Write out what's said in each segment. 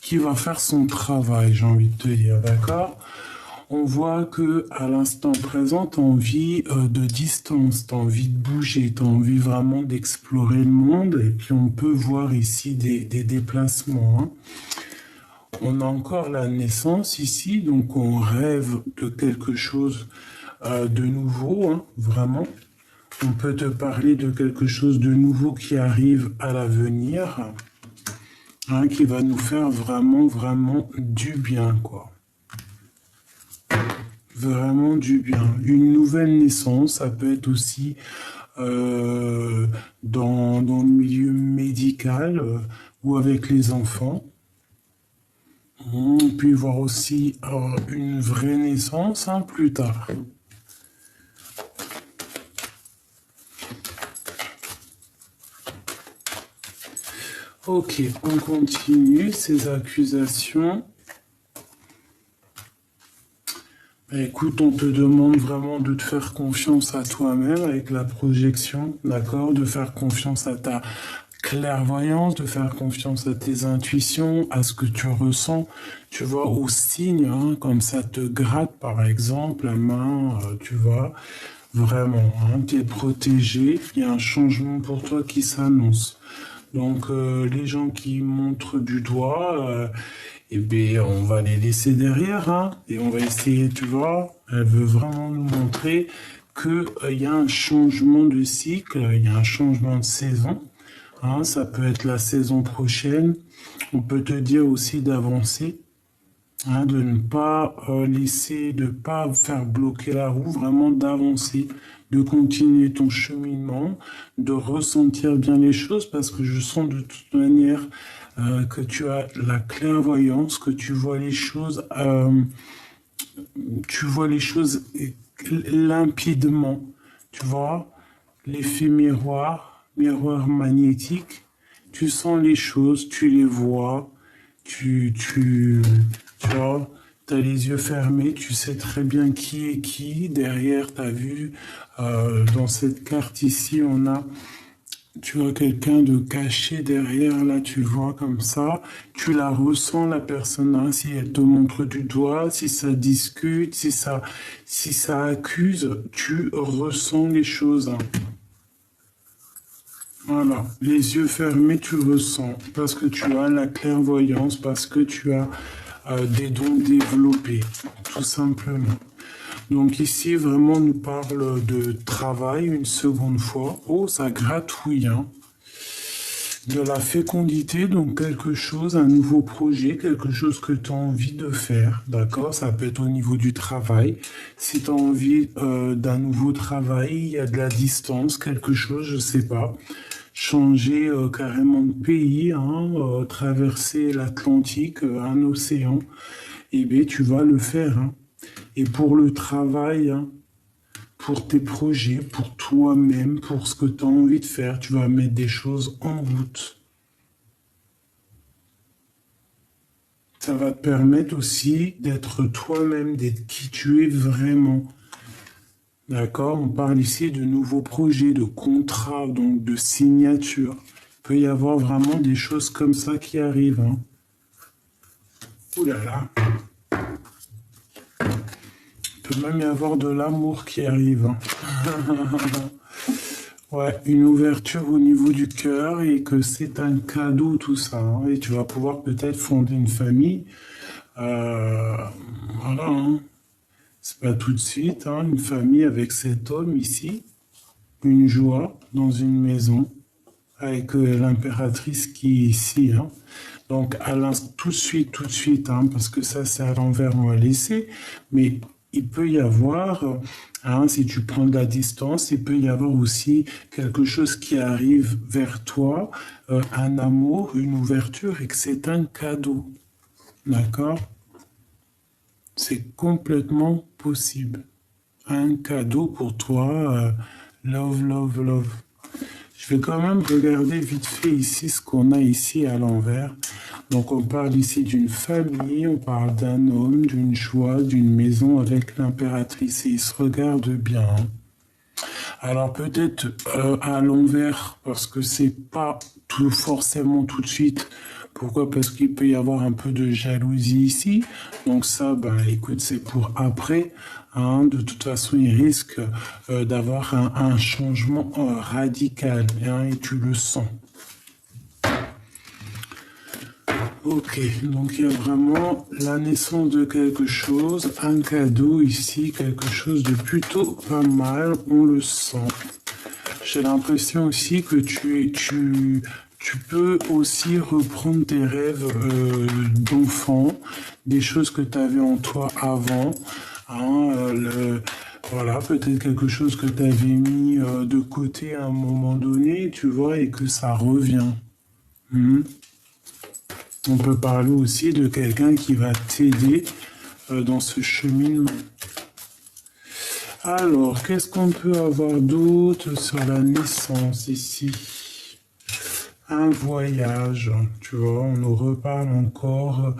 qui va faire son travail, j'ai envie de te dire, d'accord? On voit que à l'instant présent, tu as envie de distance, tu as envie de bouger, tu as envie vraiment d'explorer le monde. Et puis on peut voir ici des déplacements, hein. On a encore la naissance ici, donc on rêve de quelque chose de nouveau, hein, vraiment. On peut te parler de quelque chose de nouveau qui arrive à l'avenir, hein, qui va nous faire vraiment, vraiment du bien, quoi. Vraiment du bien. Une nouvelle naissance, ça peut être aussi dans le milieu médical ou avec les enfants. On peut voir aussi une vraie naissance, hein, plus tard. Ok, on continue ces accusations. Écoute, on te demande vraiment de te faire confiance à toi-même avec la projection, d'accord? De faire confiance à ta clairvoyance, de faire confiance à tes intuitions, à ce que tu ressens, tu vois, aux signes, hein, comme ça te gratte par exemple la main, tu vois, vraiment, hein, tu es protégé, il y a un changement pour toi qui s'annonce. Donc les gens qui montrent du doigt, eh bien, on va les laisser derrière, hein, et on va essayer, tu vois, elle veut vraiment nous montrer que il y a un changement de cycle, il y a un changement de saison, hein, ça peut être la saison prochaine. On peut te dire aussi d'avancer, hein, de ne pas laisser, de ne pas faire bloquer la roue, vraiment d'avancer, de continuer ton cheminement, de ressentir bien les choses, parce que je sens de toute manière que tu as la clairvoyance, que tu vois les choses limpidement, tu vois, l'effet miroir, miroir magnétique, tu sens les choses, tu les vois, tu vois, t'as les yeux fermés, tu sais très bien qui est qui. Derrière, t'as vu, dans cette carte ici, on a, tu vois, quelqu'un de caché derrière, là, tu le vois comme ça. Tu la ressens, la personne, hein, si elle te montre du doigt, si ça discute, si ça accuse, tu ressens les choses, hein. Voilà, les yeux fermés, tu ressens, parce que tu as la clairvoyance, parce que tu as des dons développés, tout simplement. Donc ici, vraiment, on nous parle de travail une seconde fois. Oh, ça gratouille, hein. De la fécondité, donc quelque chose, un nouveau projet, quelque chose que tu as envie de faire, d'accord? Ça peut être au niveau du travail. Si tu as envie d'un nouveau travail, il y a de la distance, quelque chose, je sais pas. Changer carrément de pays, hein, traverser l'Atlantique, un océan, eh bien, tu vas le faire, hein. Et pour le travail, hein, pour tes projets, pour toi-même, pour ce que tu as envie de faire, tu vas mettre des choses en route. Ça va te permettre aussi d'être toi-même, d'être qui tu es vraiment. D'accord? On parle ici de nouveaux projets, de contrats, donc de signatures. Il peut y avoir vraiment des choses comme ça qui arrivent, hein. Ouh là là. Il peut même y avoir de l'amour qui arrive, hein. Ouais, une ouverture au niveau du cœur et que c'est un cadeau tout ça, hein. Et tu vas pouvoir peut-être fonder une famille. Euh, voilà, hein. C'est pas tout de suite, hein, une famille avec cet homme ici. Une joie dans une maison avec l'impératrice qui est ici, hein. Donc, tout de suite, hein, parce que ça, c'est à l'envers, on va laisser. Mais il peut y avoir, hein, si tu prends de la distance, il peut y avoir aussi quelque chose qui arrive vers toi, un amour, une ouverture, et que c'est un cadeau. D'accord? C'est complètement possible. Un cadeau pour toi, love, love, love. Je vais quand même regarder vite fait ici ce qu'on a ici à l'envers. Donc on parle ici d'une famille, on parle d'un homme, d'une joie, d'une maison avec l'impératrice et ils se regardent bien, hein. Alors peut-être à l'envers parce que c'est pas tout forcément tout de suite Pourquoi? Parce qu'il peut y avoir un peu de jalousie ici. Donc ça, ben, écoute, c'est pour après. Hein. De toute façon, il risque d'avoir un changement radical. Hein, et tu le sens. Ok, donc il y a vraiment la naissance de quelque chose, un cadeau ici, quelque chose de plutôt pas mal, on le sent. J'ai l'impression aussi que tu peux aussi reprendre tes rêves d'enfant, des choses que tu avais en toi avant. Hein, voilà, peut-être quelque chose que tu avais mis de côté à un moment donné, tu vois, et que ça revient. Hmm. On peut parler aussi de quelqu'un qui va t'aider dans ce cheminement. Alors, qu'est-ce qu'on peut avoir d'autre sur la naissance ici? Un voyage, tu vois, on nous reparle encore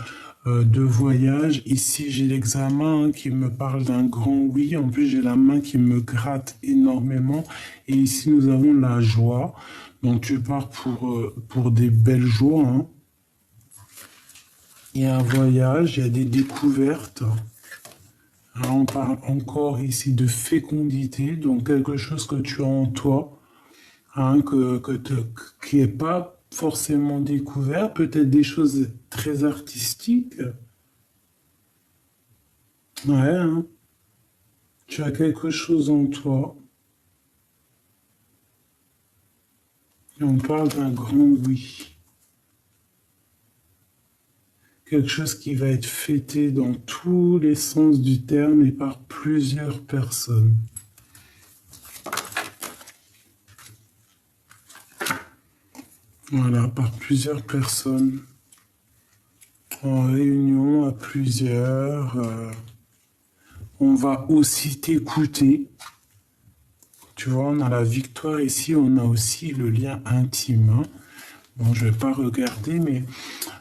de voyage. Ici, j'ai l'examen qui me parle d'un grand oui. En plus, j'ai la main qui me gratte énormément. Et ici, nous avons la joie. Donc, tu pars pour des belles joies. Hein. Il y a un voyage, il y a des découvertes. Alors, on parle encore ici de fécondité, donc quelque chose que tu as en toi, hein, qui n'est pas forcément découvert, peut-être des choses très artistiques. Ouais, hein, tu as quelque chose en toi. Et on parle d'un grand oui. Quelque chose qui va être fêté dans tous les sens du terme et par plusieurs personnes. Voilà, par plusieurs personnes. En réunion à plusieurs. On va aussi t'écouter. Tu vois, on a la victoire ici, on a aussi le lien intime. Hein. Bon, je vais pas regarder, mais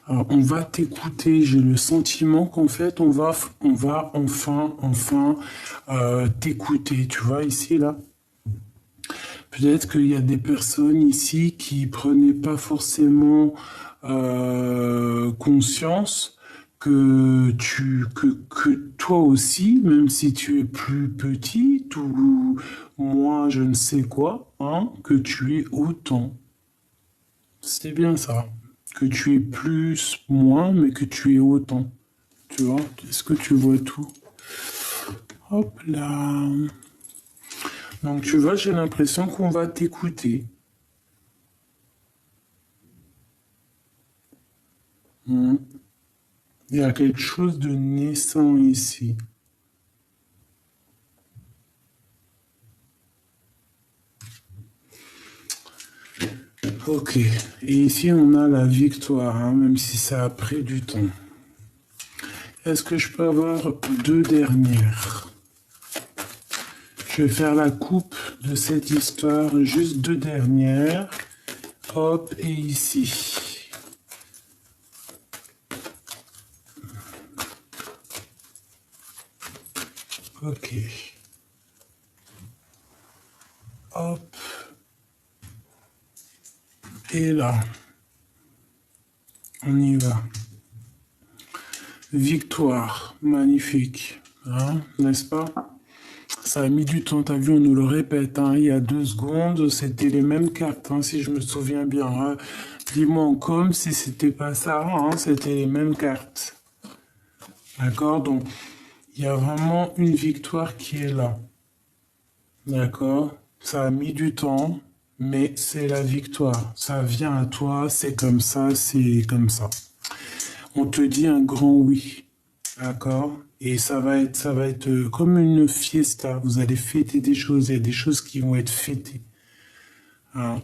on va t'écouter. J'ai le sentiment qu'en fait, on va enfin t'écouter. Tu vois, ici, là. Peut-être qu'il y a des personnes ici qui prenaient pas forcément conscience que toi aussi, même si tu es plus petite ou moins je ne sais quoi, hein, que tu es autant. C'est bien ça. Que tu es plus, moins, mais que tu es autant. Tu vois? Est-ce que tu vois tout? Hop là. Donc tu vois, j'ai l'impression qu'on va t'écouter. Hmm. Il y a quelque chose de naissant ici. Ok. Et ici, on a la victoire, hein, même si ça a pris du temps. Est-ce que je peux avoir deux dernières? Je vais faire la coupe de cette histoire, juste deux dernières. Hop, et ici. Ok. Hop. Et là. On y va. Victoire. Magnifique. Hein, n'est-ce pas? Ça a mis du temps, t'as vu, on nous le répète, hein, il y a 2 secondes, c'était les mêmes cartes, hein, si je me souviens bien. Hein. Dis-moi en com si c'était pas ça, hein, c'était les mêmes cartes. D'accord? Donc, il y a vraiment une victoire qui est là. D'accord? Ça a mis du temps, mais c'est la victoire. Ça vient à toi, c'est comme ça, c'est comme ça. On te dit un grand oui. D'accord? Et ça va être comme une fiesta. Vous allez fêter des choses. Il y a des choses qui vont être fêtées. Hein.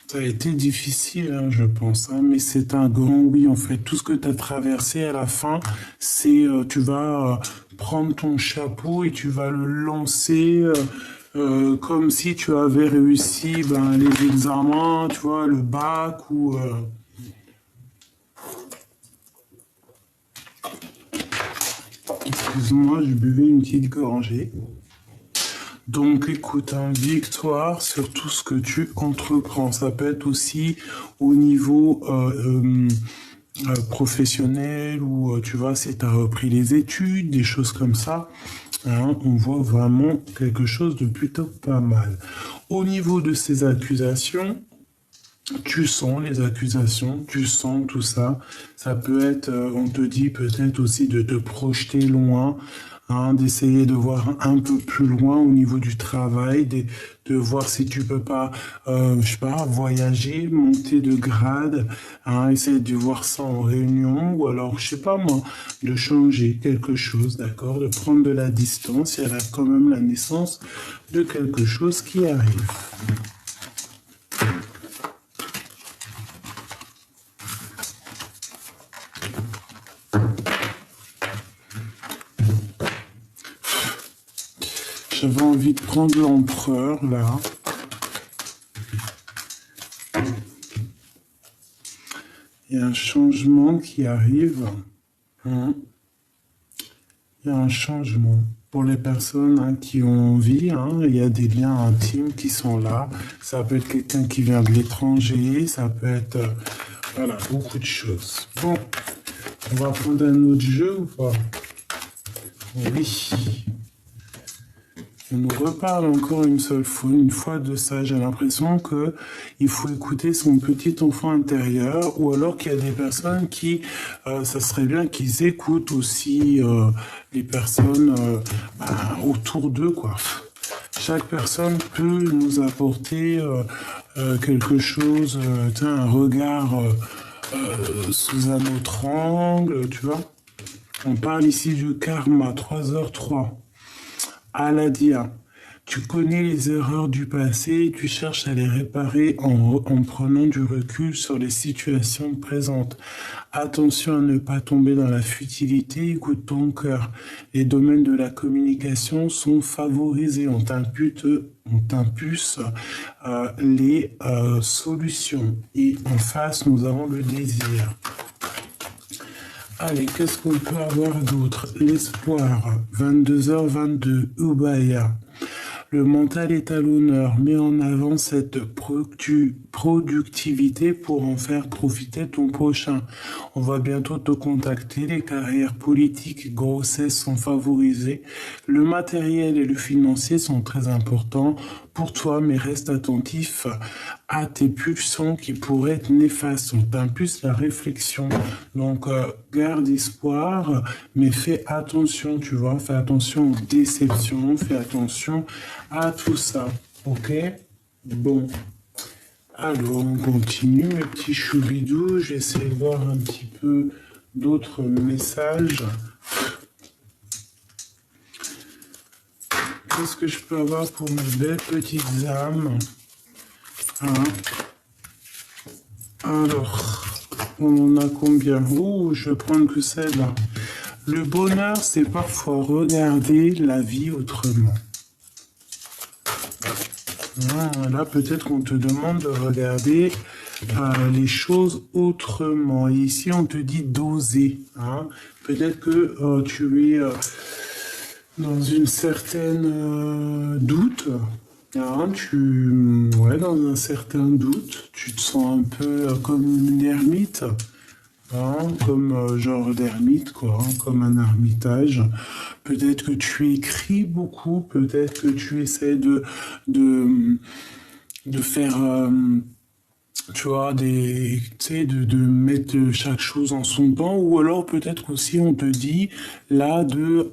Ça a été difficile, hein, je pense, hein, mais c'est un grand oui, en fait. Tout ce que tu as traversé à la fin, c'est tu vas prendre ton chapeau et tu vas le lancer comme si tu avais réussi ben, les examens, tu vois, le bac ou... Excuse-moi, je buvais une petite gorgée. Donc écoute, hein, victoire sur tout ce que tu entreprends. Ça peut être aussi au niveau professionnel ou tu vois, si tu as repris les études, des choses comme ça. Hein, on voit vraiment quelque chose de plutôt pas mal. Au niveau de ces accusations, tu sens les accusations, tu sens tout ça. Ça peut être, on te dit peut-être aussi de te projeter loin, hein, d'essayer de voir un peu plus loin au niveau du travail, de voir si tu peux pas, je sais pas, voyager, monter de grade, hein, essayer de voir ça en réunion, ou alors, je sais pas moi, de changer quelque chose, d'accord, de prendre de la distance. Il y a là quand même la naissance de quelque chose qui arrive. J'avais envie de prendre l'empereur, là. Il y a un changement qui arrive. Hein. Il y a un changement. Pour les personnes hein, qui ont envie, hein, il y a des liens intimes qui sont là. Ça peut être quelqu'un qui vient de l'étranger, ça peut être... voilà, beaucoup de choses. Bon, on va prendre un autre jeu ou pas? Oui. On nous reparle encore une fois de ça. J'ai l'impression que il faut écouter son petit enfant intérieur, ou alors qu'il y a des personnes qui, ça serait bien qu'ils écoutent aussi les personnes autour d'eux, quoi. Chaque personne peut nous apporter quelque chose, un regard sous un autre angle, tu vois. On parle ici du karma, 3h03. Aladia, tu connais les erreurs du passé et tu cherches à les réparer en prenant du recul sur les situations présentes. Attention à ne pas tomber dans la futilité, écoute ton cœur. Les domaines de la communication sont favorisés, on t'impulse les solutions. Et en face, nous avons le désir. Allez, qu'est-ce qu'on peut avoir d'autre? L'espoir, 22h22, Ubaya. Le mental est à l'honneur, mets en avant cette productivité pour en faire profiter ton prochain. On va bientôt te contacter, les carrières politiques, grossesses sont favorisées. Le matériel et le financier sont très importants pour toi, mais reste attentif à tes pulsions qui pourraient être néfastes. On t'impulse la réflexion. Donc, garde espoir, mais fais attention, tu vois, fais attention aux déceptions, fais attention à tout ça. Ok? Bon. Alors, on continue, mes petits choubidous. Je vais essayer de voir un petit peu d'autres messages. Qu'est-ce que je peux avoir pour mes belles petites âmes? Hein? Alors, on en a combien? Oh, je vais prendre que celle-là. Le bonheur, c'est parfois regarder la vie autrement. Là, peut-être qu'on te demande de regarder les choses autrement. Et ici, on te dit d'oser. Hein? Peut-être que tu es dans une certaine doute. Hein, dans un certain doute. Tu te sens un peu comme une ermite. Hein, comme genre d'ermite, quoi, hein, comme un ermitage. Peut-être que tu écris beaucoup, peut-être que tu essaies de faire, tu vois, de mettre chaque chose en son temps, ou alors peut-être aussi on te dit là de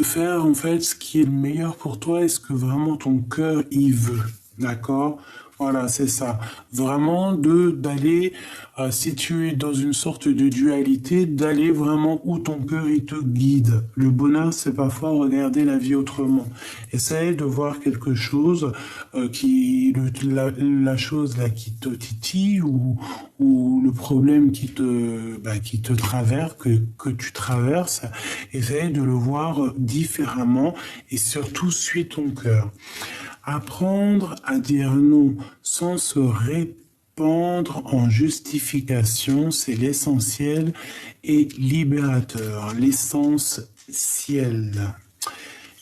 faire en fait ce qui est le meilleur pour toi, est-ce que vraiment ton cœur y veut, d'accord? Voilà, c'est ça. Vraiment d'aller, si tu es dans une sorte de dualité, d'aller vraiment où ton cœur il te guide. Le bonheur, c'est parfois regarder la vie autrement. Essaye de voir quelque chose la chose là qui te titille ou le problème qui te traverse, que tu traverses. Essaye de le voir différemment et surtout suis ton cœur. Apprendre à dire non sans se répandre en justification, c'est l'essentiel et libérateur, l'essentiel.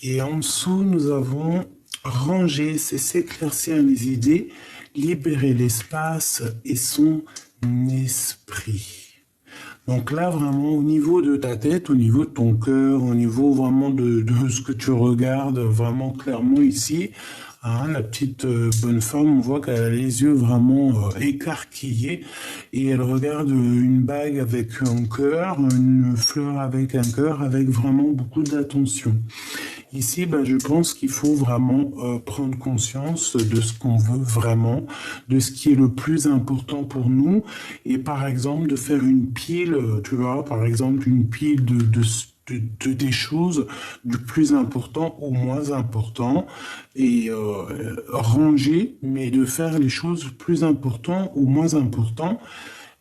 Et en dessous, nous avons ranger, c'est s'éclaircir les idées, libérer l'espace et son esprit. Donc là, vraiment, au niveau de ta tête, au niveau de ton cœur, au niveau vraiment de ce que tu regardes, vraiment clairement ici, hein, la petite bonne femme, on voit qu'elle a les yeux vraiment écarquillés et elle regarde une bague avec un cœur, une fleur avec un cœur, avec vraiment beaucoup d'attention. Ici, je pense qu'il faut vraiment prendre conscience de ce qu'on veut vraiment, de ce qui est le plus important pour nous, et par exemple de faire une pile, tu vois, par exemple une pile des choses du plus important au moins important, et ranger, mais de faire les choses plus importantes au moins important,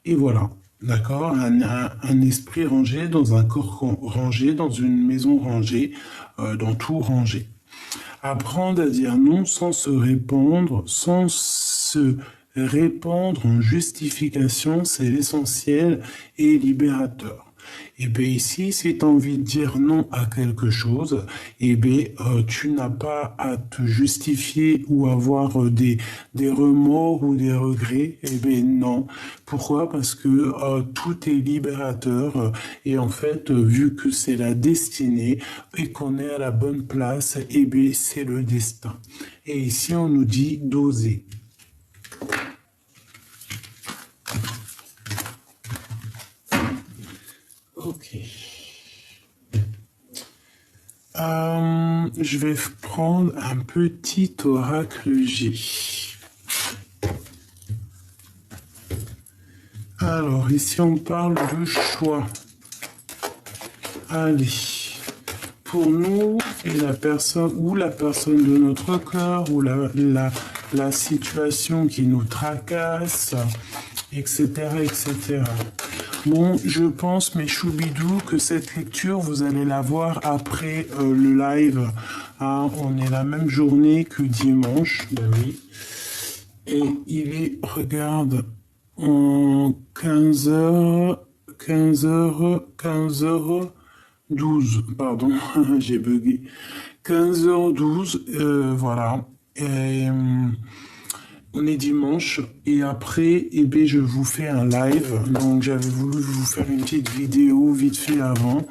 et voilà. D'accord, un esprit rangé, dans un corps rangé, dans une maison rangée, dans tout rangé. Apprendre à dire non sans se répandre en justification, c'est l'essentiel et libérateur. Et bien ici, si tu as envie de dire non à quelque chose, et bien tu n'as pas à te justifier ou avoir des remords ou des regrets. Et bien non. Pourquoi? Parce que tout est libérateur et en fait, vu que c'est la destinée et qu'on est à la bonne place, et bien c'est le destin. Et ici, on nous dit d'oser. Ok. Je vais prendre un petit oracle G. Alors, ici, on parle de choix. Allez. Pour nous, et la personne de notre cœur, ou la situation qui nous tracasse, etc., etc. Bon, je pense, mes choubidous, que cette lecture, vous allez la voir après le live. Hein, on est la même journée que dimanche, ben oui. Et il est, regarde, en 15h, 12, pardon, j'ai bugué. 15h12, voilà. Et, on est dimanche et après, je vous fais un live. Donc j'avais voulu vous faire une petite vidéo vite fait avant.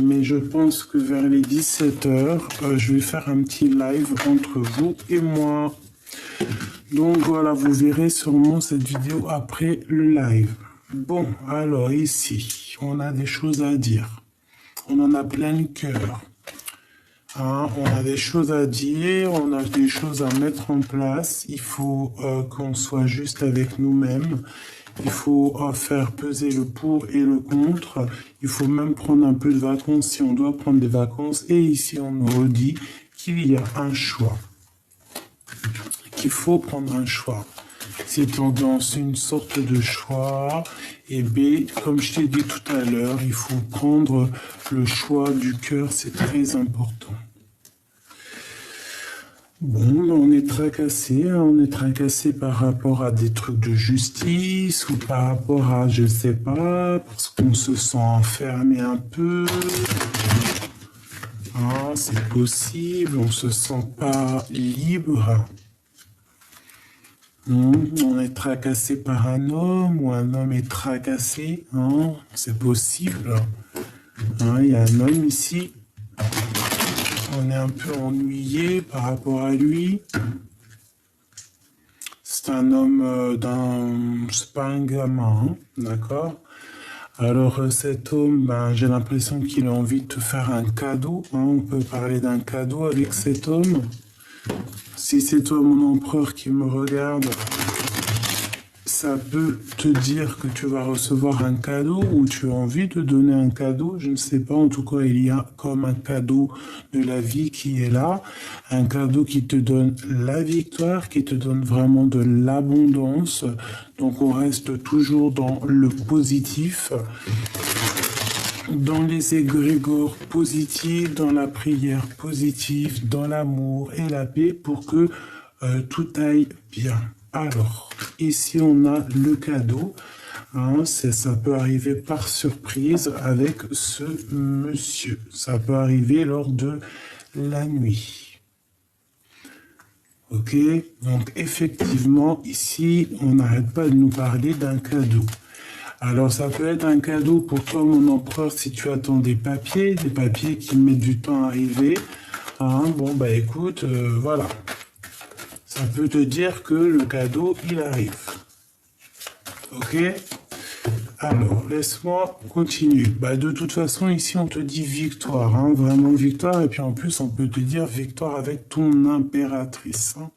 Mais je pense que vers les 17h, je vais faire un petit live entre vous et moi. Donc voilà, vous verrez sûrement cette vidéo après le live. Bon, alors ici, on a des choses à dire. On en a plein le cœur. Hein, on a des choses à dire, on a des choses à mettre en place. Il faut qu'on soit juste avec nous-mêmes. Il faut faire peser le pour et le contre. Il faut même prendre un peu de vacances si on doit prendre des vacances. Et ici, on nous redit qu'il y a un choix. Qu'il faut prendre un choix. C'est dans une sorte de choix. Et B, comme je t'ai dit tout à l'heure, il faut prendre le choix du cœur, c'est très important. Bon, on est tracassé, hein, on est tracassé par rapport à des trucs de justice ou par rapport à, je sais pas, parce qu'on se sent enfermé un peu. Ah, c'est possible, on se sent pas libre. On est tracassé par un homme ou un homme est tracassé, hein, c'est possible. Hein, il y a un homme ici. On est un peu ennuyé par rapport à lui. C'est un homme c'est pas un gamin, hein, d'accord? Alors cet homme, j'ai l'impression qu'il a envie de te faire un cadeau. Hein, on peut parler d'un cadeau avec cet homme. Si c'est toi mon empereur qui me regarde, ça peut te dire que tu vas recevoir un cadeau ou tu as envie de donner un cadeau, je ne sais pas. En tout cas, il y a comme un cadeau de la vie qui est là, un cadeau qui te donne la victoire, qui te donne vraiment de l'abondance. Donc on reste toujours dans le positif, dans les égrégores positifs, dans la prière positive, dans l'amour et la paix pour que tout aille bien. Alors, ici on a le cadeau, hein, ça peut arriver par surprise avec ce monsieur. Ça peut arriver lors de la nuit. Ok, donc effectivement, ici, on n'arrête pas de nous parler d'un cadeau. Alors, ça peut être un cadeau pour toi, mon empereur, si tu attends des papiers qui mettent du temps à arriver. Hein, bon, bah écoute, voilà. Ça peut te dire que le cadeau, il arrive. Ok? Alors, laisse-moi continuer. Bah, de toute façon, ici, on te dit victoire, hein, vraiment victoire. Et puis, en plus, on peut te dire victoire avec ton impératrice. Hein.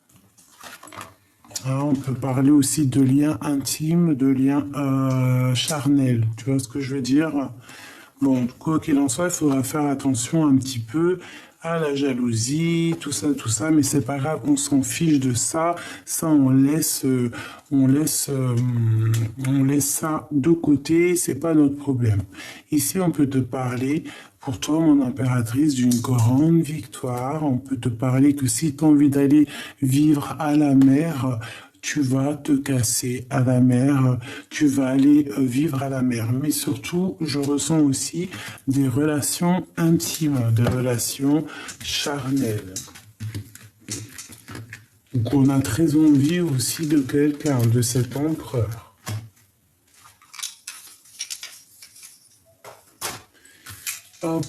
Hein, on peut parler aussi de liens intimes, de liens charnels. Tu vois ce que je veux dire? Bon, quoi qu'il en soit, il faudra faire attention un petit peu à la jalousie, tout ça, mais c'est pas grave, on s'en fiche de ça. Ça, on laisse ça de côté, c'est pas notre problème. Ici, on peut te parler, pour toi, mon impératrice, d'une grande victoire. On peut te parler que si tu as envie d'aller vivre à la mer, tu vas te casser à la mer, tu vas aller vivre à la mer. Mais surtout, je ressens aussi des relations intimes, des relations charnelles. Donc on a très envie aussi de quelqu'un, de cet empereur. Hop.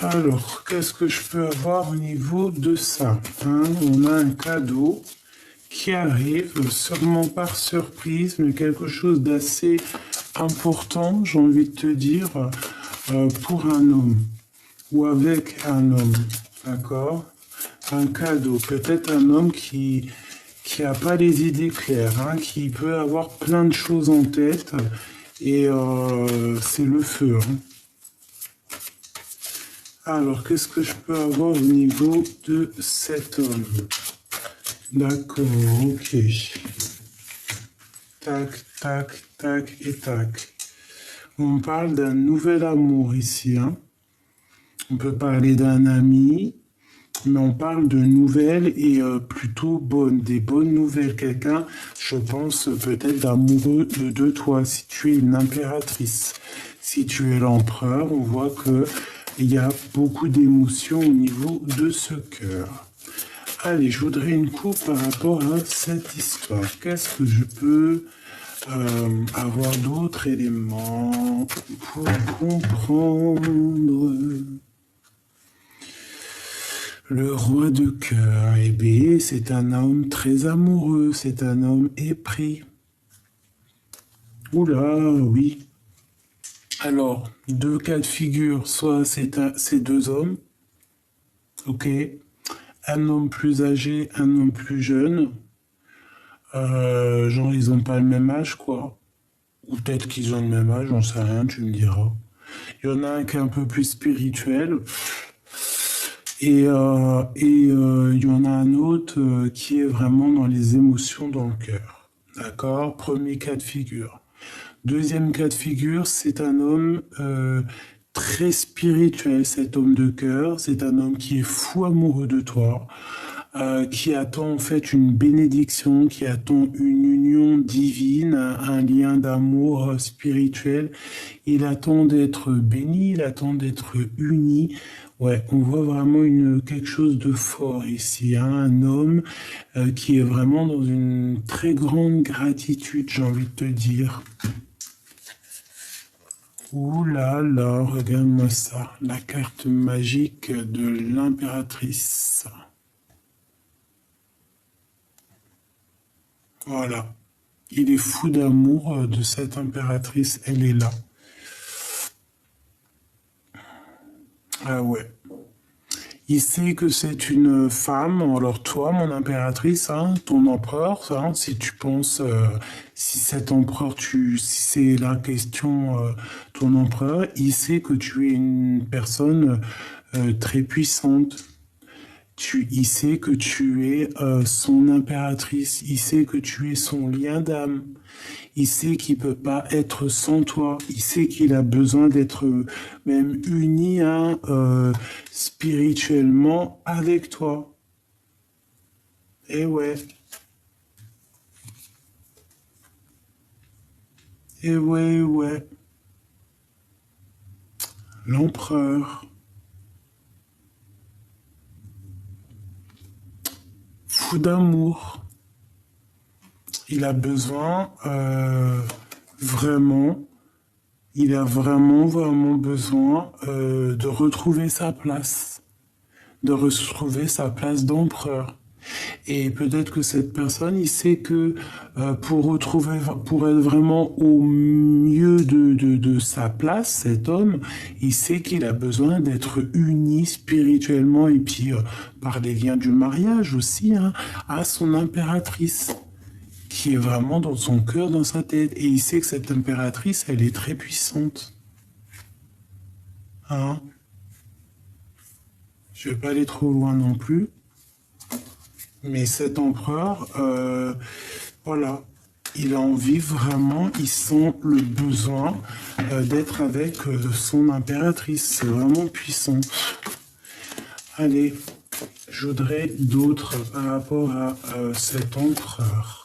Alors, qu'est-ce que je peux avoir au niveau de ça, hein? On a un cadeau qui arrive, sûrement par surprise, mais quelque chose d'assez important, j'ai envie de te dire, pour un homme ou avec un homme, d'accord? Un cadeau, peut-être un homme qui a pas les idées claires, hein, qui peut avoir plein de choses en tête, et c'est le feu. Hein. Alors, qu'est-ce que je peux avoir au niveau de cet homme? D'accord, ok. Tac, tac, tac et tac. On parle d'un nouvel amour ici. Hein. On peut parler d'un ami, mais on parle de nouvelles et plutôt bonnes, des bonnes nouvelles. Quelqu'un, je pense, peut-être d'amoureux de toi, si tu es une impératrice. Si tu es l'empereur, on voit que il y a beaucoup d'émotions au niveau de ce cœur. Allez, je voudrais une coupe par rapport à cette histoire. Qu'est-ce que je peux avoir d'autres éléments pour comprendre? Le roi de cœur, eh bien, c'est un homme très amoureux, c'est un homme épris. Oula, oui. Alors, deux cas de figure, soit c'est deux hommes, ok, un homme plus âgé, un homme plus jeune, genre ils n'ont pas le même âge, quoi, ou peut-être qu'ils ont le même âge, j'en sais rien, tu me diras. Il y en a un qui est un peu plus spirituel, et il y en a un autre qui est vraiment dans les émotions, dans le cœur, d'accord? Premier cas de figure. Deuxième cas de figure, c'est un homme très spirituel, cet homme de cœur. C'est un homme qui est fou amoureux de toi, qui attend en fait une bénédiction, qui attend une union divine, un lien d'amour spirituel. Il attend d'être béni, il attend d'être uni. Ouais, on voit vraiment quelque chose de fort ici, hein, un homme qui est vraiment dans une très grande gratitude, j'ai envie de te dire. Ouh là là, regarde-moi ça, la carte magique de l'impératrice. Voilà, il est fou d'amour de cette impératrice, elle est là. Ah ouais. Il sait que c'est une femme, alors toi, mon impératrice, hein, ton empereur, hein, si tu penses, si cet empereur, si c'est la question, ton empereur, il sait que tu es une personne très puissante. Il sait que tu es son impératrice, il sait que tu es son lien d'âme, il sait qu'il peut pas être sans toi, il sait qu'il a besoin d'être même uni hein, spirituellement avec toi. Et ouais, et ouais, ouais. L'empereur, fou d'amour, il a besoin vraiment, il a vraiment, vraiment besoin de retrouver sa place, de retrouver sa place d'empereur. Et peut-être que cette personne, il sait que pour être vraiment au mieux de sa place, cet homme, il sait qu'il a besoin d'être uni spirituellement et puis par les liens du mariage aussi, hein, à son impératrice, qui est vraiment dans son cœur, dans sa tête. Et il sait que cette impératrice, elle est très puissante. Hein? Je vais pas aller trop loin non plus. Mais cet empereur, voilà, il a envie vraiment, il sent le besoin d'être avec son impératrice. C'est vraiment puissant. Allez, je voudrais d'autres par rapport à cet empereur.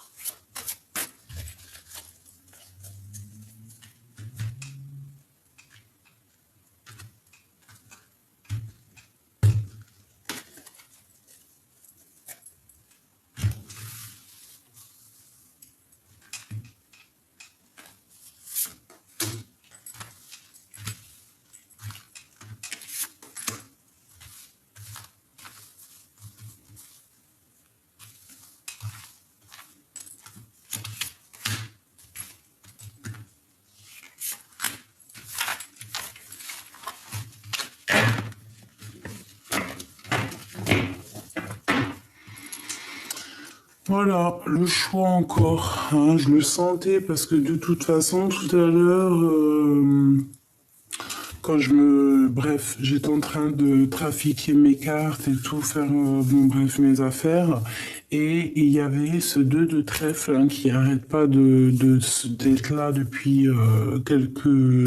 Voilà, le choix encore, hein, je le sentais parce que de toute façon, tout à l'heure, bref, j'étais en train de trafiquer mes cartes et tout, faire, bon, bref, mes affaires, et il y avait ce 2 de trèfle hein, qui arrête pas d'être là depuis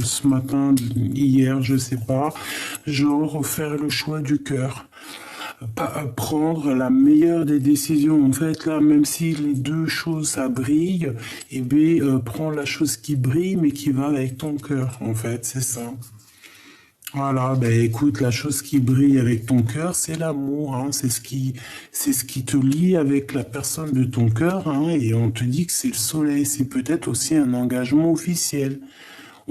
ce matin, hier, je sais pas, genre faire le choix du cœur. Pas prendre la meilleure des décisions. En fait, là, même si les deux choses, ça brille, eh bien, prends la chose qui brille, mais qui va avec ton cœur, en fait, c'est ça. Voilà, ben écoute, la chose qui brille avec ton cœur, c'est l'amour, hein, c'est ce qui te lie avec la personne de ton cœur, hein, et on te dit que c'est le soleil, c'est peut-être aussi un engagement officiel.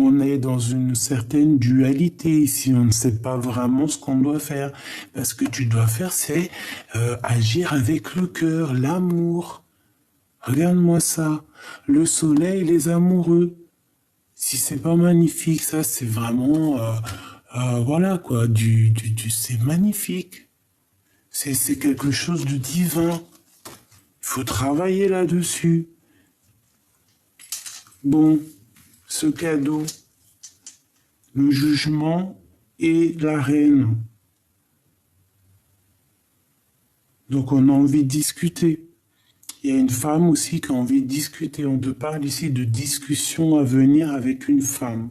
On est dans une certaine dualité ici, on ne sait pas vraiment ce qu'on doit faire. Parce que tu dois faire, c'est agir avec le cœur, l'amour. Regarde-moi ça, le soleil, les amoureux. Si c'est pas magnifique, ça c'est vraiment, voilà quoi, c'est magnifique. C'est quelque chose de divin. Il faut travailler là-dessus. Bon, ce cadeau, le jugement et la reine. Donc on a envie de discuter. Il y a une femme aussi qui a envie de discuter. On te parle ici de discussion à venir avec une femme.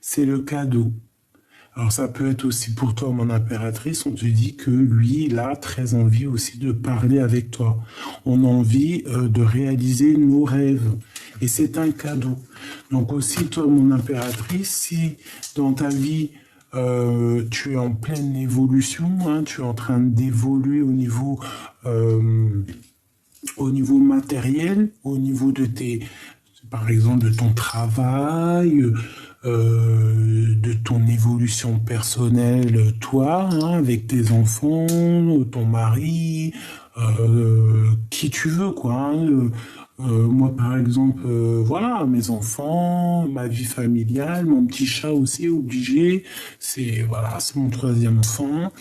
C'est le cadeau. Alors ça peut être aussi pour toi, mon impératrice, on te dit que lui, il a très envie aussi de parler avec toi. On a envie de réaliser nos rêves. Et c'est un cadeau. Donc aussi, toi, mon impératrice, si dans ta vie, tu es en pleine évolution, hein, tu es en train d'évoluer au niveau matériel, au niveau de par exemple, de ton travail, de ton évolution personnelle, toi, hein, avec tes enfants, ton mari, qui tu veux, quoi. Hein, moi, par exemple, voilà, mes enfants, ma vie familiale, mon petit chat aussi, obligé. Voilà, c'est mon troisième enfant.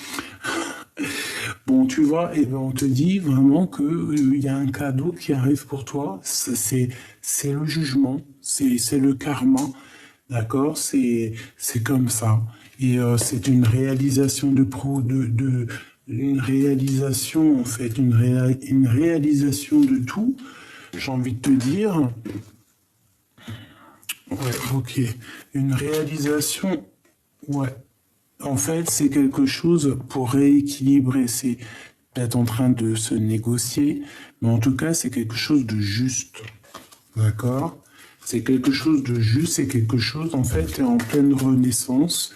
Bon, tu vois, et ben on te dit vraiment que il y a un cadeau qui arrive pour toi. C'est le jugement, c'est le karma, d'accord? C'est comme ça. Et c'est une réalisation une réalisation, en fait, une réalisation de tout, j'ai envie de te dire. Ouais, ok. Une réalisation, ouais. En fait, c'est quelque chose pour rééquilibrer. C'est peut-être en train de se négocier, mais en tout cas, c'est quelque chose de juste. D'accord? C'est quelque chose de juste, c'est quelque chose, en fait, qui est en pleine renaissance.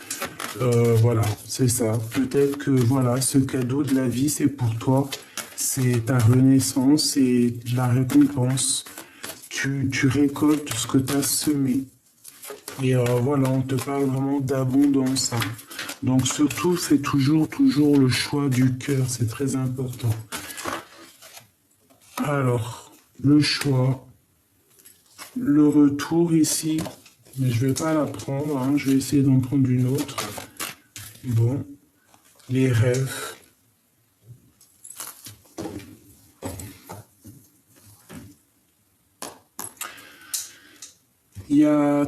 Voilà, c'est ça. Peut-être que, voilà, ce cadeau de la vie, c'est pour toi. C'est ta renaissance, c'est la récompense. Tu récoltes ce que tu as semé. Et voilà, on te parle vraiment d'abondance, hein. Donc surtout, fais toujours le choix du cœur, c'est très important. Alors, le choix, le retour ici, mais je vais pas la prendre, hein, je vais essayer d'en prendre une autre. Bon, les rêves.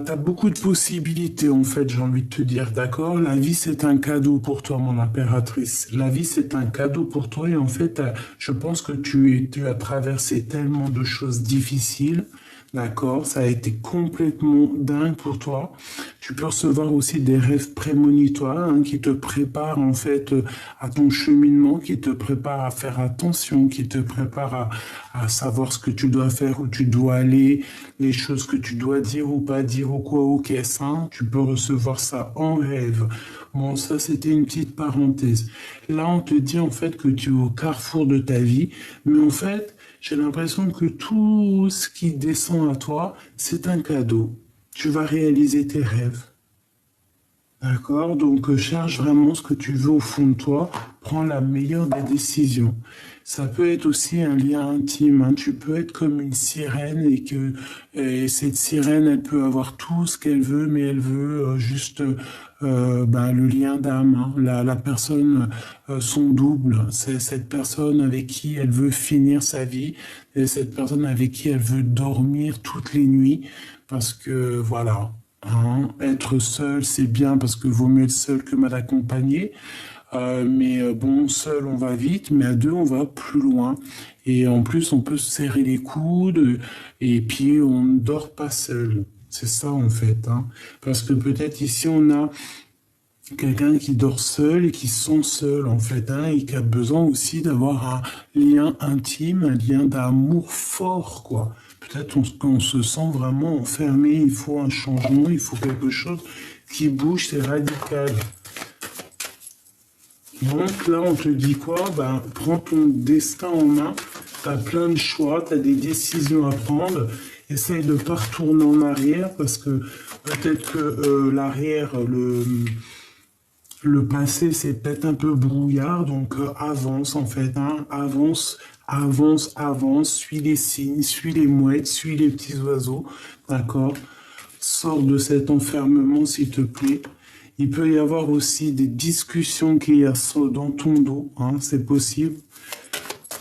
T'as beaucoup de possibilités en fait, j'ai envie de te dire, d'accord? La vie c'est un cadeau pour toi, mon impératrice. La vie c'est un cadeau pour toi et en fait, je pense que tu as traversé tellement de choses difficiles, d'accord? Ça a été complètement dingue pour toi. Tu peux recevoir aussi des rêves prémonitoires hein, qui te préparent en fait à ton cheminement, qui te préparent à faire attention, qui te préparent à savoir ce que tu dois faire, où tu dois aller, les choses que tu dois dire ou pas dire ou quoi ou qu'est-ce, hein. Tu peux recevoir ça en rêve. Bon, ça c'était une petite parenthèse. Là, on te dit en fait que tu es au carrefour de ta vie, mais en fait, j'ai l'impression que tout ce qui descend à toi, c'est un cadeau. Tu vas réaliser tes rêves. D'accord? Donc, cherche vraiment ce que tu veux au fond de toi. Prends la meilleure des décisions. Ça peut être aussi un lien intime, hein. Tu peux être comme une sirène et cette sirène, elle peut avoir tout ce qu'elle veut, mais elle veut juste ben, le lien d'âme, hein. La personne, son double. C'est cette personne avec qui elle veut finir sa vie et cette personne avec qui elle veut dormir toutes les nuits parce que voilà. Hein, être seul, c'est bien parce que vaut mieux être seul que mal accompagné. Mais bon, seul, on va vite, mais à deux, on va plus loin. Et en plus, on peut se serrer les coudes et puis on ne dort pas seul. C'est ça, en fait, hein. Parce que peut-être ici, on a quelqu'un qui dort seul et qui se sent seul, en fait, hein, et qui a besoin aussi d'avoir un lien intime, un lien d'amour fort, quoi. Peut-être qu'on se sent vraiment enfermé, il faut un changement, il faut quelque chose qui bouge, c'est radical. Donc là, on te dit quoi? Ben, prends ton destin en main, tu as plein de choix, tu as des décisions à prendre, essaye de ne pas retourner en arrière parce que peut-être que l'arrière, le passé, c'est peut-être un peu brouillard, donc avance en fait, hein, avance, avance, avance, suis les signes, suis les mouettes, suis les petits oiseaux, d'accord? Sors de cet enfermement, s'il te plaît. Il peut y avoir aussi des discussions qu'il y a dans ton dos, hein, c'est possible,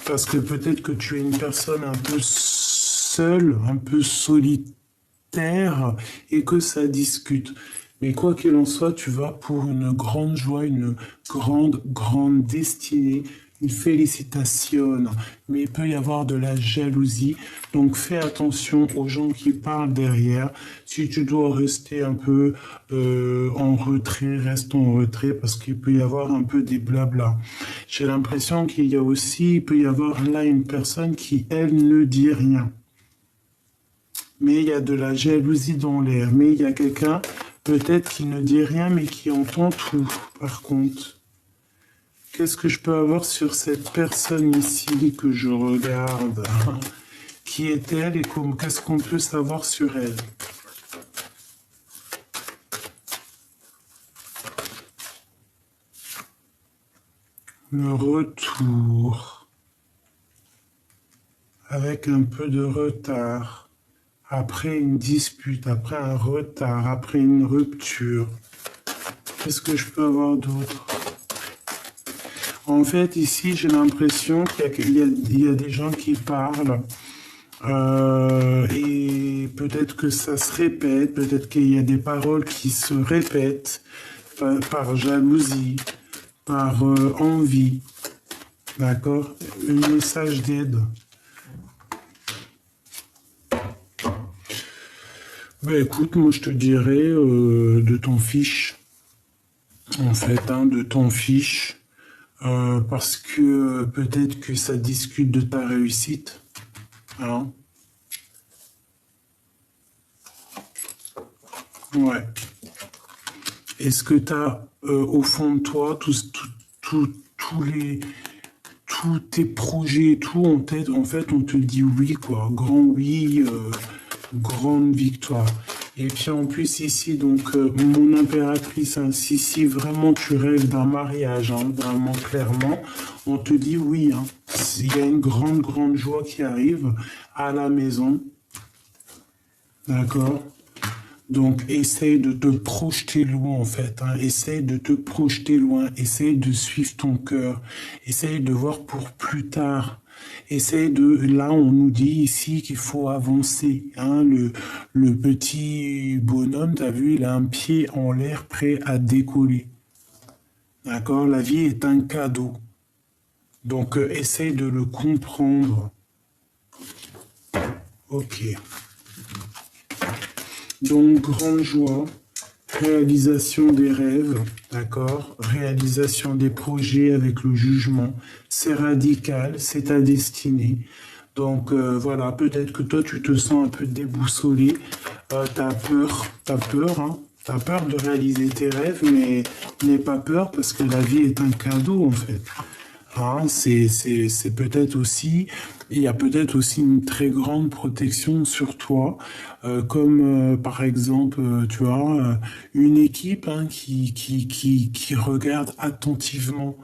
parce que peut-être que tu es une personne un peu seule, un peu solitaire, et que ça discute. Mais quoi qu'il en soit, tu vas pour une grande joie, une grande destinée, une félicitation. Mais il peut y avoir de la jalousie. Donc fais attention aux gens qui parlent derrière. Si tu dois rester un peu en retrait, reste en retrait parce qu'il peut y avoir un peu des blabla. J'ai l'impression qu'il y a aussi, il peut y avoir là une personne qui, elle, ne dit rien. Mais il y a de la jalousie dans l'air. Mais il y a quelqu'un peut-être qui ne dit rien, mais qui entend tout, par contre. Qu'est-ce que je peux avoir sur cette personne ici que je regarde? Qui est-elle et qu'est-ce qu'on peut savoir sur elle? Le retour. Avec un peu de retard. Après une dispute, après un retard, après une rupture. Qu'est-ce que je peux avoir d'autre? En fait, ici, j'ai l'impression qu'il y a des gens qui parlent et peut-être que ça se répète, peut-être qu'il y a des paroles qui se répètent par jalousie, par envie. D'accord? Un message d'aide. Ben écoute, moi je te dirais de ton fiche, en fait, hein, de ton fiche, parce que peut-être que ça discute de ta réussite, hein. Ouais. Est-ce que tu as au fond de toi tous tes projets et tout en tête? En fait, on te dit oui, quoi. Grand oui, grande victoire. Et puis en plus ici, donc mon impératrice, hein, si vraiment tu rêves d'un mariage, hein, vraiment clairement, on te dit oui. Hein. Il y a une grande joie qui arrive à la maison. D'accord? Donc, essaye de te projeter loin, en fait. Hein. Essaye de te projeter loin. Essaye de suivre ton cœur. Essaye de voir pour plus tard. Essaye de... Là, on nous dit ici qu'il faut avancer. Hein. Le petit bonhomme, t'as vu, il a un pied en l'air prêt à décoller. D'accord? La vie est un cadeau. Donc, essaye de le comprendre. Ok. Donc, grande joie, réalisation des rêves, d'accord? Réalisation des projets avec le jugement. C'est radical, c'est ta destinée. Donc, voilà, peut-être que toi, tu te sens un peu déboussolé. T'as peur, hein? T'as peur de réaliser tes rêves, mais n'aie pas peur parce que la vie est un cadeau, en fait. Hein, c'est peut-être aussi, il y a peut-être aussi une très grande protection sur toi, comme par exemple, tu vois, une équipe hein, qui regarde attentivement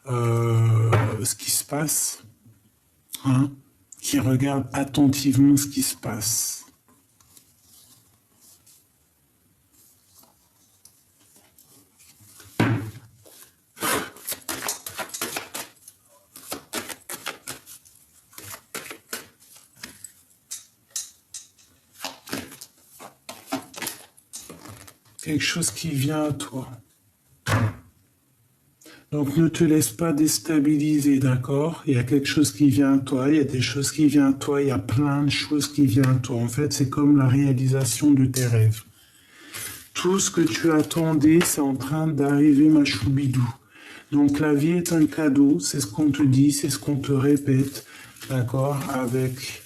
ce qui se passe, hein, qui regarde attentivement ce qui se passe. Quelque chose qui vient à toi. Donc ne te laisse pas déstabiliser, d'accord? Il y a quelque chose qui vient à toi, il y a des choses qui viennent à toi, il y a plein de choses qui viennent à toi. En fait, c'est comme la réalisation de tes rêves. Tout ce que tu attendais, c'est en train d'arriver, ma choubidou. Donc la vie est un cadeau, c'est ce qu'on te dit, c'est ce qu'on te répète, d'accord? Avec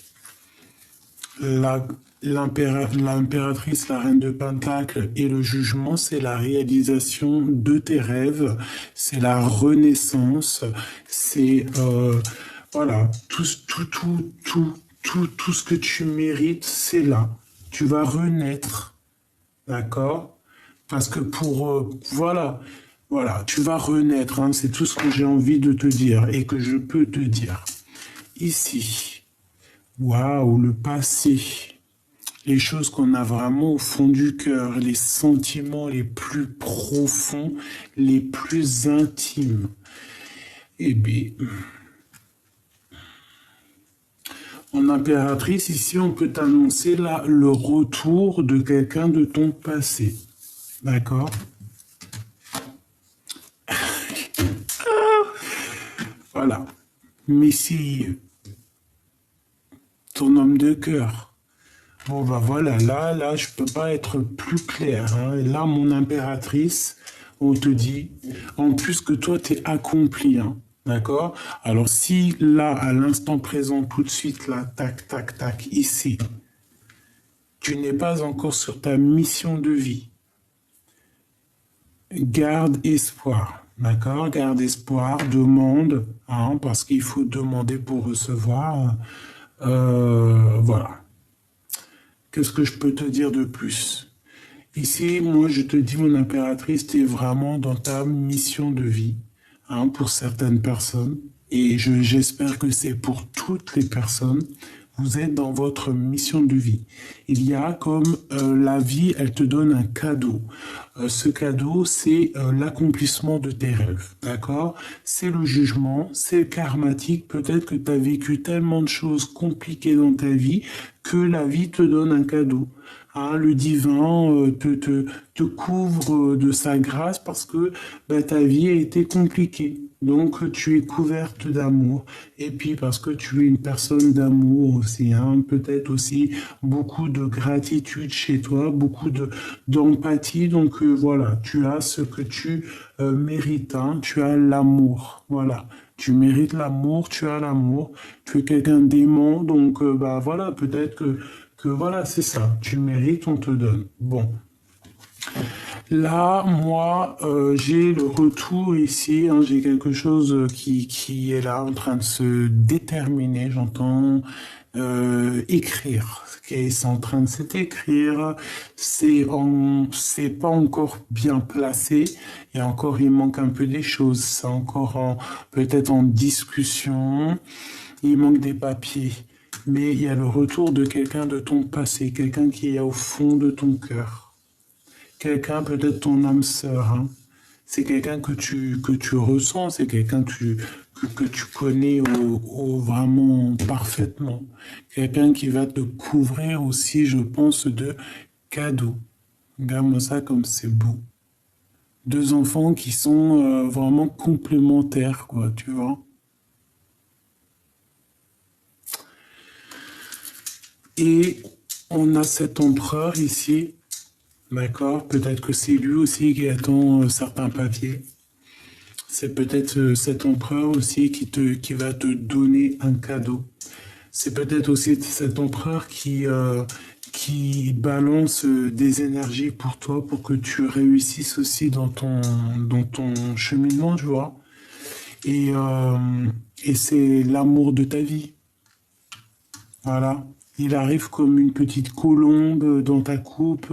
la l'impératrice, la reine de Pentacle et le jugement, c'est la réalisation de tes rêves, c'est la renaissance, c'est voilà, tout ce que tu mérites, c'est là. Tu vas renaître, d'accord? Parce que voilà, tu vas renaître, hein, c'est tout ce que j'ai envie de te dire et que je peux te dire. Ici, waouh, le passé, les choses qu'on a vraiment au fond du cœur, les sentiments les plus profonds, les plus intimes. Eh bien, en impératrice, ici, on peut t'annoncer là le retour de quelqu'un de ton passé. D'accord? Voilà. Messieurs, ton homme de cœur. Bon, bah voilà, là, je peux pas être plus clair. Hein. Là, mon impératrice, on te dit, en plus que toi, tu es accompli. Hein. D'accord? Alors, si là, à l'instant présent, tout de suite, là, tac, tac, tac, ici, tu n'es pas encore sur ta mission de vie, garde espoir. D'accord? Garde espoir, demande, hein, parce qu'il faut demander pour recevoir. Voilà. Qu'est-ce que je peux te dire de plus? Ici, moi, je te dis, mon impératrice, tu es vraiment dans ta mission de vie, hein, pour certaines personnes. Et j'espère que c'est pour toutes les personnes. Vous êtes dans votre mission de vie. Il y a comme la vie, elle te donne un cadeau. Ce cadeau, c'est l'accomplissement de tes rêves. D'accord? C'est le jugement, c'est karmatique. Peut-être que tu as vécu tellement de choses compliquées dans ta vie que la vie te donne un cadeau. Hein, le divin te couvre de sa grâce parce que bah, ta vie a été compliquée. Donc, tu es couverte d'amour. Et puis, parce que tu es une personne d'amour aussi, hein, peut-être aussi beaucoup de gratitude chez toi, beaucoup d'empathie. Donc, voilà, tu as ce que tu mérites, hein, tu as l'amour. Voilà. Tu mérites l'amour, tu as l'amour. Tu es quelqu'un d'aimant. Donc, bah, voilà, peut-être que voilà, c'est ça. Tu mérites, on te donne. Bon. Là, moi, j'ai le retour ici, hein, j'ai quelque chose qui est là en train de se déterminer. J'entends écrire. C'est en train de s'écrire. C'est pas encore bien placé. Et encore, il manque un peu des choses. C'est encore peut-être en discussion. Il manque des papiers. Mais il y a le retour de quelqu'un de ton passé, quelqu'un qui est au fond de ton cœur. Quelqu'un, peut-être ton âme sœur, hein. C'est quelqu'un que tu ressens, c'est quelqu'un que tu connais vraiment parfaitement. Quelqu'un qui va te couvrir aussi, je pense, de cadeaux. Regarde-moi ça comme c'est beau. Deux enfants qui sont vraiment complémentaires, quoi, tu vois. Et on a cet empereur ici, d'accord? Peut-être que c'est lui aussi qui attend certains papiers. C'est peut-être cet empereur aussi qui va te donner un cadeau. C'est peut-être aussi cet empereur qui balance des énergies pour toi, pour que tu réussisses aussi dans ton cheminement, tu vois. Et, euh, et c'est l'amour de ta vie. Voilà. Il arrive comme une petite colombe dans ta coupe.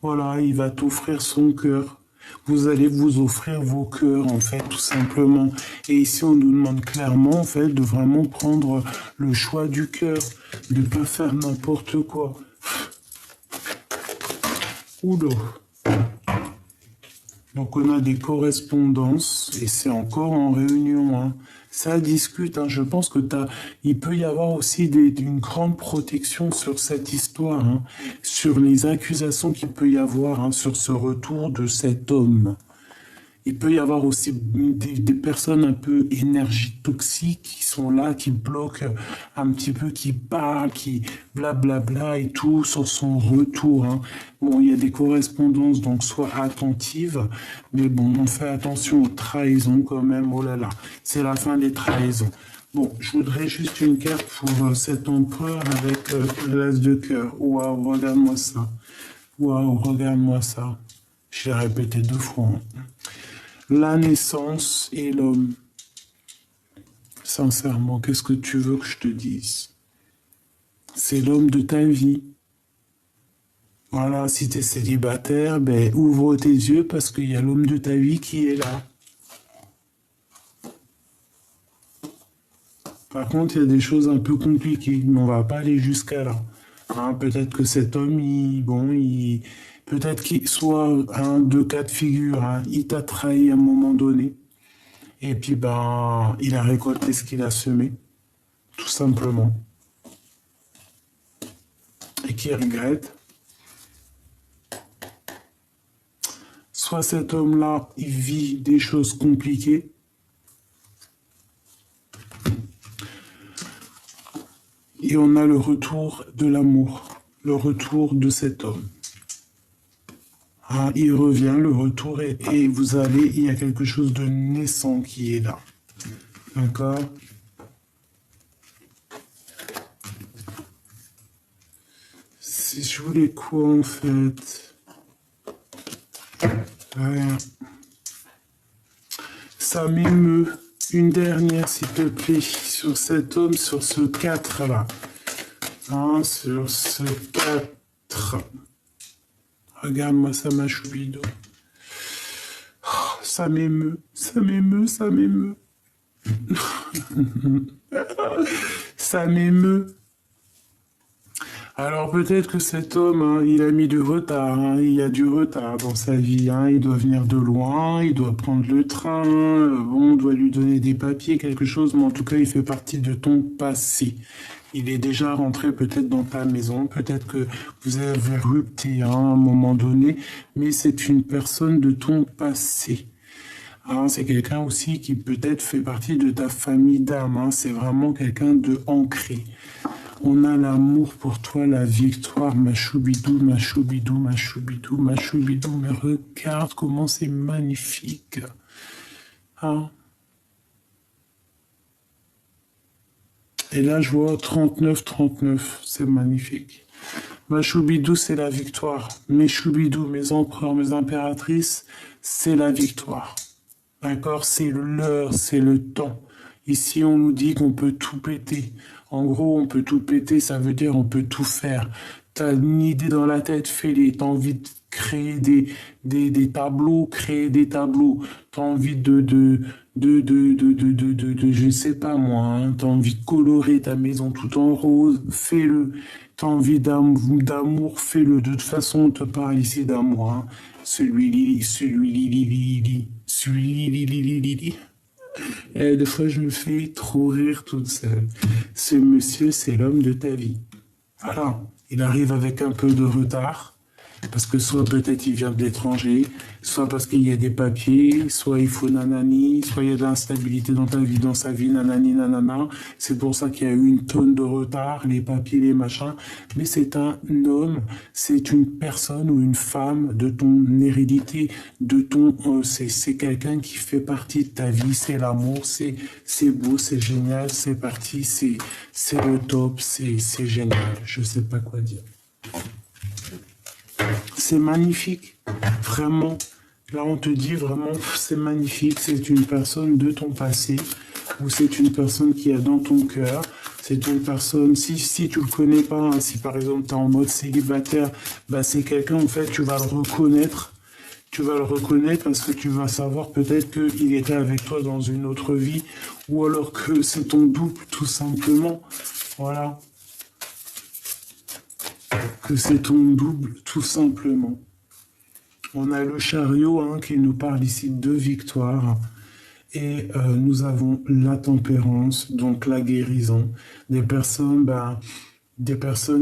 Voilà, il va t'offrir son cœur. Vous allez vous offrir vos cœurs, en fait, tout simplement. Et ici, on nous demande clairement, en fait, de vraiment prendre le choix du cœur, de ne pas faire n'importe quoi. Oula. Donc on a des correspondances et c'est encore en réunion, hein. Ça discute, hein. Je pense que il peut y avoir aussi une grande protection sur cette histoire, hein, sur les accusations qu'il peut y avoir, hein, sur ce retour de cet homme. Il peut y avoir aussi des personnes un peu énergie toxiques qui sont là, qui bloquent un petit peu, qui parlent, qui blablabla et tout sur son retour, hein. Bon, il y a des correspondances, donc sois attentive, mais bon, on fait attention aux trahisons quand même, oh là là, c'est la fin des trahisons. Bon, je voudrais juste une carte pour cet empereur avec l'as de cœur. Waouh, regarde-moi ça. Waouh, regarde-moi ça. Je l'ai répété 2 fois, hein. La naissance et l'homme. Sincèrement, qu'est-ce que tu veux que je te dise? C'est l'homme de ta vie. Voilà, si tu es célibataire, ben, ouvre tes yeux parce qu'il y a l'homme de ta vie qui est là. Par contre, il y a des choses un peu compliquées, mais on va pas aller jusqu'à là. Hein, peut-être que cet homme, peut-être qu'il soit un de cas de figure, hein. Il t'a trahi à un moment donné. Et puis, ben, il a récolté ce qu'il a semé, tout simplement. Et qui regrette. Soit cet homme-là, il vit des choses compliquées. Et on a le retour de l'amour, le retour de cet homme. Ah, il revient, le retour, et vous allez, il y a quelque chose de naissant qui est là. D'accord? Si je voulais quoi en fait? Rien. Ça m'émeut. Une dernière, s'il te plaît, sur cet homme, sur ce 4 là. Hein, sur ce 4. Regarde-moi ça, ma choubido. Oh, ça m'émeut, ça m'émeut, ça m'émeut. Ça m'émeut. Alors peut-être que cet homme, hein, il a mis du retard, hein, il y a du retard dans sa vie, hein, il doit venir de loin, il doit prendre le train, bon, on doit lui donner des papiers, quelque chose, mais en tout cas, il fait partie de ton passé. Il est déjà rentré peut-être dans ta maison, peut-être que vous avez rupté, hein, à un moment donné, mais c'est une personne de ton passé. Hein, c'est quelqu'un aussi qui peut-être fait partie de ta famille d'âme. Hein, c'est vraiment quelqu'un de ancré. On a l'amour pour toi, la victoire, ma choubidou, ma choubidou, ma choubidou, ma choubidou. Mais regarde comment c'est magnifique. Hein. Et là, je vois 39-39. C'est magnifique. Ma choubidou, c'est la victoire. Mes choubidous, mes empereurs, mes impératrices, c'est la victoire. D'accord? C'est l'heure, c'est le temps. Ici, on nous dit qu'on peut tout péter. En gros, on peut tout péter, ça veut dire on peut tout faire. T'as une idée dans la tête, fais-les. T'as envie de créer des tableaux, créer des tableaux. T'as envie je sais pas moi, hein. T'as envie de colorer ta maison tout en rose, fais-le. T'as envie d'amour, fais-le. De toute façon, on te parle ici d'amour, hein. Celui-li. Et des fois, je me fais trop rire toute seule. Ce monsieur, c'est l'homme de ta vie. Voilà. Il arrive avec un peu de retard, parce que soit peut-être il vient de l'étranger, soit parce qu'il y a des papiers, soit il faut nanani, soit il y a de l'instabilité dans ta vie, dans sa vie, nanani, nanana. C'est pour ça qu'il y a eu une tonne de retard, les papiers, les machins. Mais c'est un homme, c'est une personne ou une femme de ton hérédité, de ton, c'est quelqu'un qui fait partie de ta vie, c'est l'amour, c'est beau, c'est génial, c'est parti, c'est le top, c'est génial. Je sais pas quoi dire. C'est magnifique, vraiment. Là, on te dit vraiment, c'est magnifique. C'est une personne de ton passé ou c'est une personne qui est dans ton cœur. C'est une personne, si tu le connais pas, hein, si par exemple tu es en mode célibataire, bah, c'est quelqu'un, en fait, tu vas le reconnaître. Tu vas le reconnaître parce que tu vas savoir peut-être qu'il était avec toi dans une autre vie ou alors que c'est ton double, tout simplement. Voilà. Que c'est ton double, tout simplement. On a le chariot hein, qui nous parle ici de victoire. Et nous avons la tempérance, donc la guérison. Des personnes,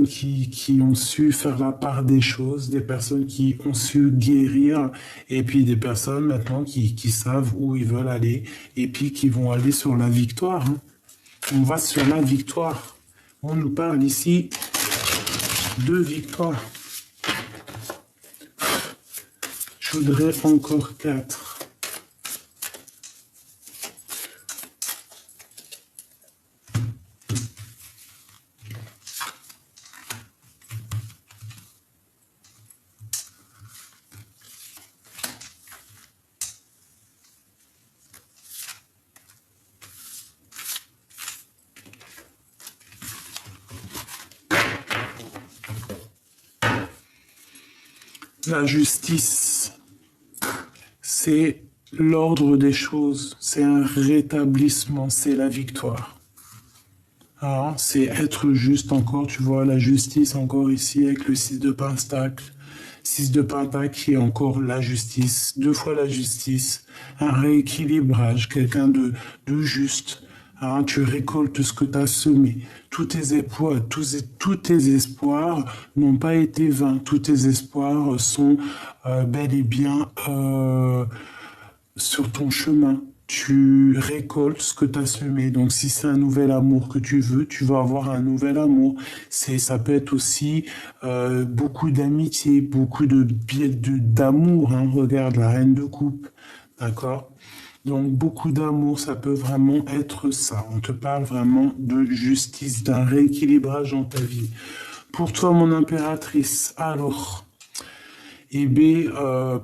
qui ont su faire la part des choses, des personnes qui ont su guérir, et puis des personnes maintenant qui savent où ils veulent aller, et puis qui vont aller sur la victoire. Hein. On va sur la victoire. On nous parle ici de victoire. Je voudrais encore 4. La justice, c'est l'ordre des choses, c'est un rétablissement, c'est la victoire. Ah, c'est être juste encore, tu vois, la justice encore ici avec le 6 de pentacle. 6 de pentacle qui est encore la justice, 2 fois la justice, un rééquilibrage, quelqu'un de juste. Hein, tu récoltes ce que tu as semé. Tous tes espoirs n'ont pas été vains. Tous tes espoirs sont bel et bien sur ton chemin. Tu récoltes ce que tu as semé. Donc, si c'est un nouvel amour que tu veux, tu vas avoir un nouvel amour. Ça peut être aussi beaucoup d'amitié, beaucoup d'amour. Hein. Regarde la reine de coupe. D'accord? Donc, beaucoup d'amour, ça peut vraiment être ça. On te parle vraiment de justice, d'un rééquilibrage dans ta vie. Pour toi, mon impératrice, alors, eh bien,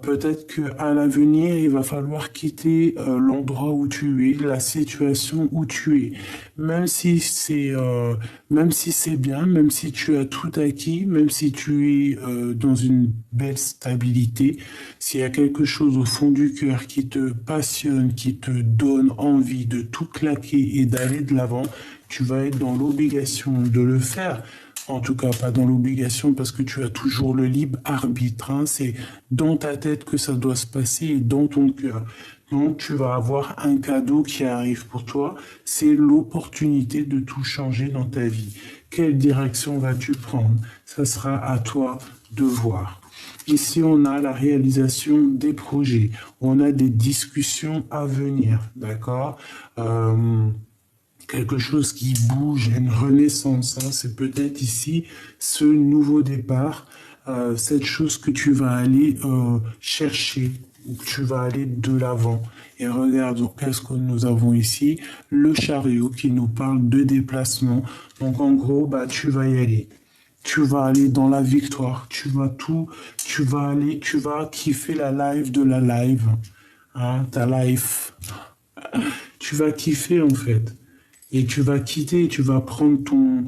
peut-être qu'à l'avenir, il va falloir quitter l'endroit où tu es, la situation où tu es. Même si c'est bien, même si tu as tout acquis, même si tu es dans une belle stabilité, s'il y a quelque chose au fond du cœur qui te passionne, qui te donne envie de tout claquer et d'aller de l'avant, tu vas être dans l'obligation de le faire. En tout cas, pas dans l'obligation parce que tu as toujours le libre arbitre. Hein. C'est dans ta tête que ça doit se passer et dans ton cœur. Donc, tu vas avoir un cadeau qui arrive pour toi. C'est l'opportunité de tout changer dans ta vie. Quelle direction vas-tu prendre? Ça sera à toi de voir. Ici, on a la réalisation des projets. On a des discussions à venir, d'accord? Quelque chose qui bouge, une renaissance, hein. C'est peut-être ici ce nouveau départ, cette chose que tu vas aller chercher, que tu vas aller de l'avant. Et regarde, qu'est-ce que nous avons ici? Le chariot qui nous parle de déplacement. Donc en gros, bah, tu vas y aller. Tu vas aller dans la victoire. Tu vas kiffer la live de la live. Hein, ta life. Tu vas kiffer en fait. Et tu vas quitter, tu vas prendre ton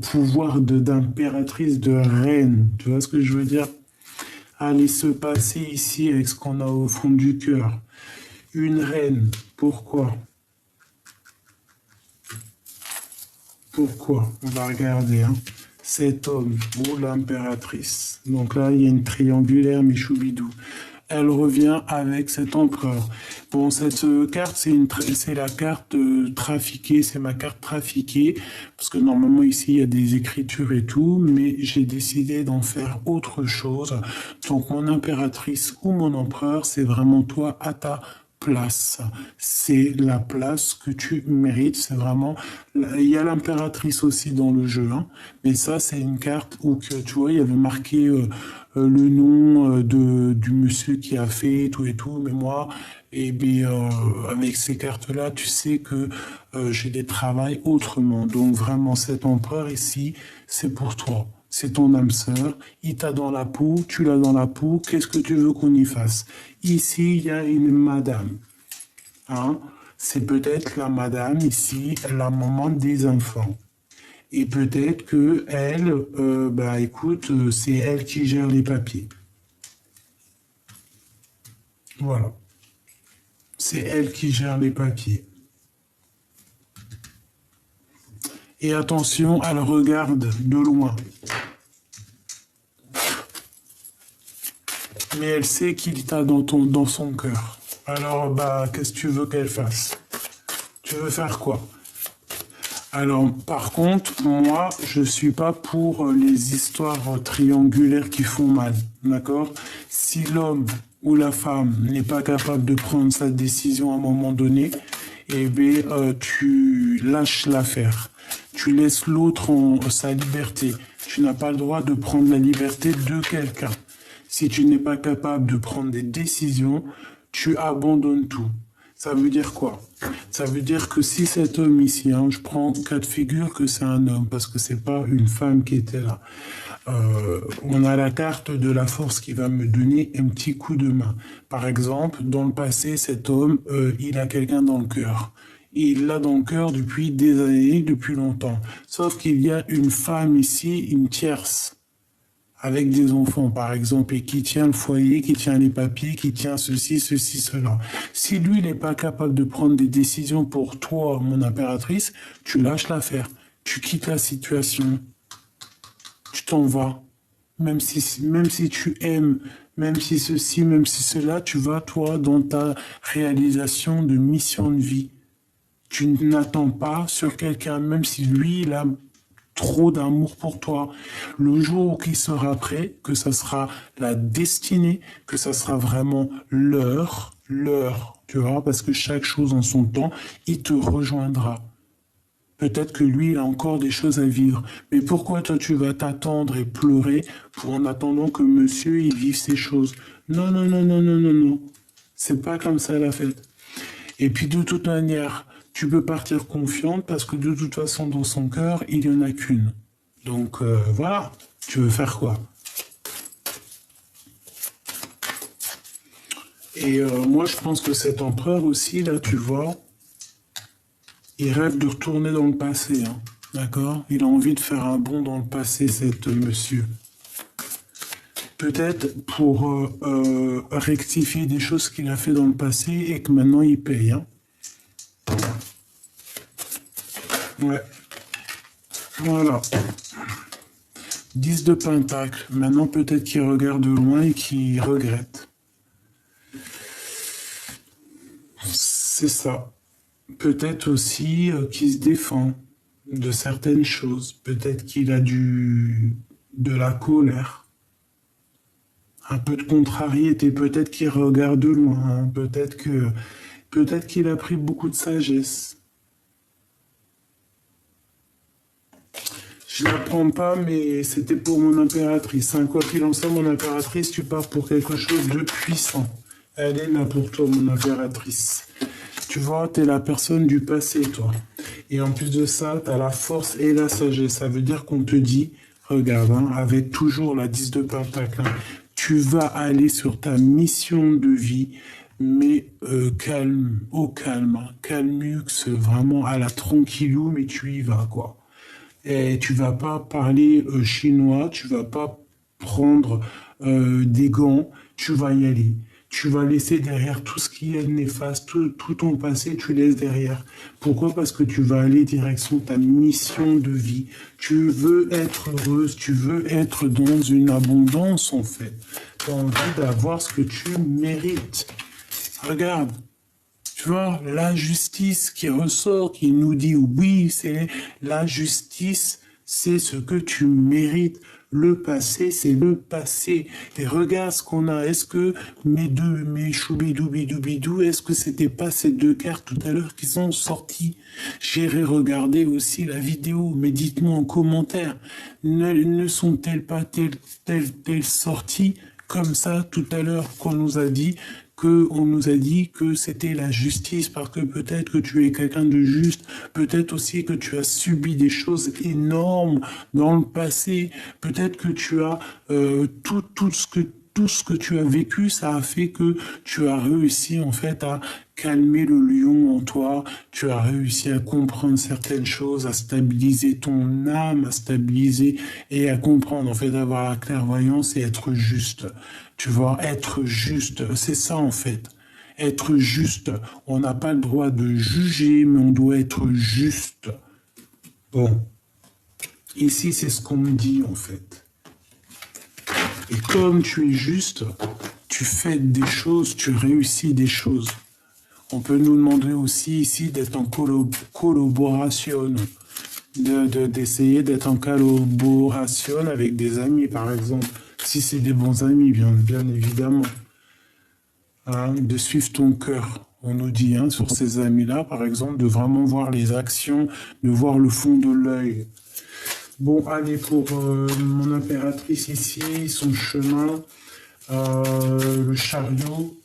pouvoir d'impératrice, de reine. Tu vois ce que je veux dire? Allez se passer ici avec ce qu'on a au fond du cœur. Une reine. Pourquoi? Pourquoi? On va regarder, hein. Cet homme ou l'impératrice. Donc là, il y a une triangulaire Michoubidou. Elle revient avec cet empereur. Bon, cette carte, c'est la carte trafiquée, c'est ma carte trafiquée, parce que normalement ici il y a des écritures et tout, mais j'ai décidé d'en faire autre chose. Donc mon impératrice ou mon empereur, c'est vraiment toi à ta place. C'est la place que tu mérites. C'est vraiment. Il y a l'impératrice aussi dans le jeu, hein, mais ça, c'est une carte où que, tu vois, il y avait marqué le nom du monsieur qui a fait tout et tout. Mais moi, et bien, avec ces cartes-là, tu sais que j'ai des travails autrement. Donc vraiment, cet empereur ici, c'est pour toi. C'est ton âme sœur, il t'a dans la peau, tu l'as dans la peau, qu'est-ce que tu veux qu'on y fasse? Ici, il y a une madame. Hein? C'est peut-être la madame ici, la maman des enfants. Et peut-être que elle, bah écoute, c'est elle qui gère les papiers. Voilà. C'est elle qui gère les papiers. Et attention, elle regarde de loin. Mais elle sait qu'il t'a dans son cœur. Alors, bah, qu'est-ce que tu veux qu'elle fasse? Tu veux faire quoi? Alors, par contre, moi, je suis pas pour les histoires triangulaires qui font mal, d'accord? Si l'homme ou la femme n'est pas capable de prendre sa décision à un moment donné, eh bien, tu lâches l'affaire. Tu laisses l'autre en sa liberté. Tu n'as pas le droit de prendre la liberté de quelqu'un. Si tu n'es pas capable de prendre des décisions, tu abandonnes tout. Ça veut dire quoi? Ça veut dire que si cet homme ici, hein, je prends cas de figure que c'est un homme, parce que c'est pas une femme qui était là. On a la carte de la force qui va me donner un petit coup de main. Par exemple, dans le passé, cet homme, il a quelqu'un dans le cœur. Il l'a dans le cœur depuis des années, depuis longtemps. Sauf qu'il y a une femme ici, une tierce avec des enfants, par exemple, et qui tient le foyer, qui tient les papiers, qui tient ceci, ceci, cela. Si lui n'est pas capable de prendre des décisions pour toi, mon impératrice, tu lâches l'affaire. Tu quittes la situation. Tu t'en vas. Même si tu aimes, même si ceci, même si cela, tu vas, toi, dans ta réalisation de mission de vie. Tu n'attends pas sur quelqu'un, même si lui, il a trop d'amour pour toi. Le jour qui sera prêt, que ça sera la destinée, que ça sera vraiment l'heure, tu vois, parce que chaque chose en son temps, il te rejoindra. Peut-être que lui, il a encore des choses à vivre. Mais pourquoi toi, tu vas t'attendre et pleurer pour en attendant que monsieur, il vive ses choses? Non, non, non, non, non, non, non. C'est pas comme ça la fête. Et puis de toute manière, tu peux partir confiante parce que de toute façon, dans son cœur, il n'y en a qu'une. Donc voilà, tu veux faire quoi? Et moi, je pense que cet empereur aussi, là, tu vois, il rêve de retourner dans le passé, hein, d'accord? Il a envie de faire un bond dans le passé, cet monsieur. Peut-être pour rectifier des choses qu'il a fait dans le passé et que maintenant il paye, hein. Ouais, voilà. 10 de pentacle. Maintenant, peut-être qu'il regarde de loin et qu'il regrette. C'est ça. Peut-être aussi qu'il se défend de certaines choses. Peut-être qu'il a de la colère. Un peu de contrariété, peut-être qu'il regarde de loin, hein, peut-être qu'il a pris beaucoup de sagesse. Je la prends pas, mais c'était pour mon impératrice, hein. Quoi qu'il en soit, mon impératrice, tu pars pour quelque chose de puissant. Elle est là pour toi, mon impératrice. Tu vois, tu es la personne du passé, toi. Et en plus de ça, tu as la force et la sagesse. Ça veut dire qu'on te dit, regarde, hein, avec toujours la 10 de Pentacle, hein, tu vas aller sur ta mission de vie, mais calme, au calme, hein, calmux, vraiment à la tranquillou, mais tu y vas, quoi. Et tu vas pas parler chinois, tu vas pas prendre des gants, tu vas y aller. Tu vas laisser derrière tout ce qui est néfaste, tout ton passé, tu laisses derrière. Pourquoi? Parce que tu vas aller direction ta mission de vie. Tu veux être heureuse, tu veux être dans une abondance en fait. Tu as envie d'avoir ce que tu mérites. Regarde, tu vois, la justice qui ressort, qui nous dit oui, c'est la justice, c'est ce que tu mérites. Le passé, c'est le passé. Et regarde ce qu'on a. Est-ce que mes choubidou, est-ce que c'était pas ces deux cartes tout à l'heure qui sont sorties? J'irai regarder aussi la vidéo, mais dites-moi en commentaire, ne sont-elles pas telles sorties comme ça tout à l'heure qu'on nous a dit que c'était la justice parce que peut-être que tu es quelqu'un de juste, peut-être aussi que tu as subi des choses énormes dans le passé, peut-être que tu as tout ce que tu as vécu, ça a fait que tu as réussi en fait à calmer le lion en toi, tu as réussi à comprendre certaines choses, à stabiliser ton âme, à stabiliser et à comprendre en fait, avoir la clairvoyance et être juste. Tu vois, être juste, c'est ça en fait. Être juste, on n'a pas le droit de juger, mais on doit être juste. Bon, ici c'est ce qu'on me dit en fait. Et comme tu es juste, tu fais des choses, tu réussis des choses. On peut nous demander aussi ici d'être en collaboration, d'essayer d'être en collaboration avec des amis, par exemple, si c'est des bons amis, bien évidemment. Hein, de suivre ton cœur. On nous dit hein, sur ces amis-là, par exemple, de vraiment voir les actions, de voir le fond de l'œil. Bon, allez, pour mon impératrice ici, son chemin, le chariot.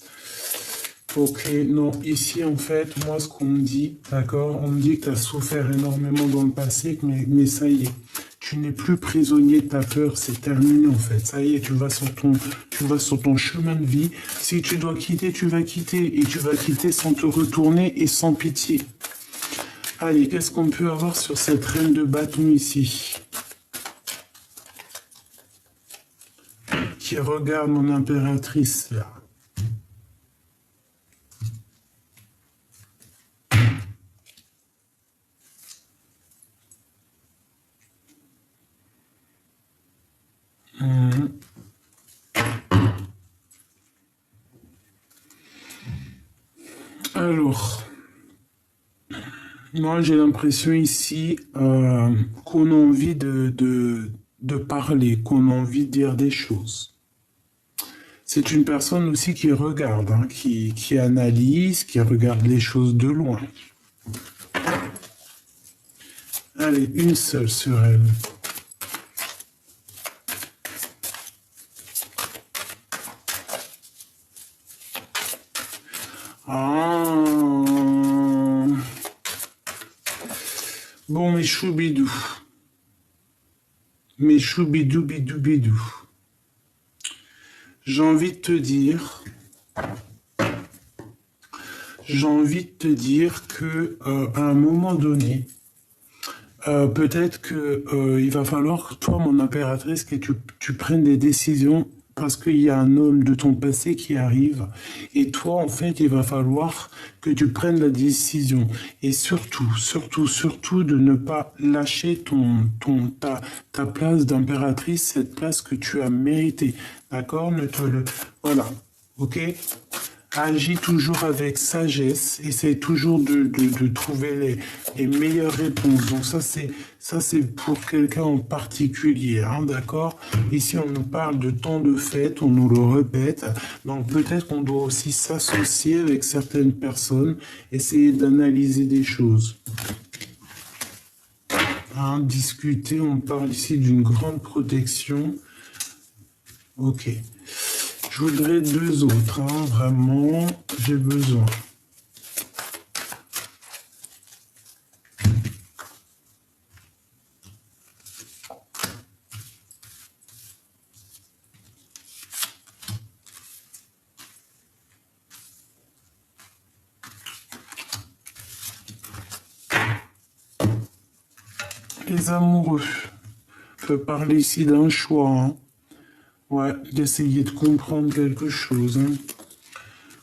Ok, non, ici, en fait, moi, ce qu'on me dit, d'accord, on me dit que tu as souffert énormément dans le passé, mais ça y est, tu n'es plus prisonnier de ta peur, c'est terminé, en fait. Ça y est, tu vas sur ton chemin de vie. Si tu dois quitter, tu vas quitter, et tu vas quitter sans te retourner et sans pitié. Allez, qu'est-ce qu'on peut avoir sur cette reine de bâton ici? Qui regarde mon impératrice, là. Alors, moi j'ai l'impression ici qu'on a envie de parler, qu'on a envie de dire des choses. C'est une personne aussi qui regarde, hein, qui analyse, qui regarde les choses de loin. Allez, une seule sur elle. Ah. Bon, mes choubidous. Mes choubidou bidou bidou. J'ai envie de te dire que à un moment donné, peut-être que il va falloir, toi, mon impératrice, que tu prennes des décisions parce qu'il y a un homme de ton passé qui arrive. Et toi, en fait, il va falloir que tu prennes la décision. Et surtout, de ne pas lâcher ta place d'impératrice, cette place que tu as méritée. D'accord? Voilà. Ok? Agis toujours avec sagesse, essaie toujours de trouver les meilleures réponses. Donc ça c'est pour quelqu'un en particulier, hein, d'accord? Ici on nous parle de temps de fête, on nous le répète. Donc peut-être qu'on doit aussi s'associer avec certaines personnes, essayer d'analyser des choses. Hein, discuter, on parle ici d'une grande protection. Ok. Je voudrais deux autres, hein, vraiment, j'ai besoin. Les amoureux. On peut parler ici d'un choix, hein. Ouais, d'essayer de comprendre quelque chose, hein.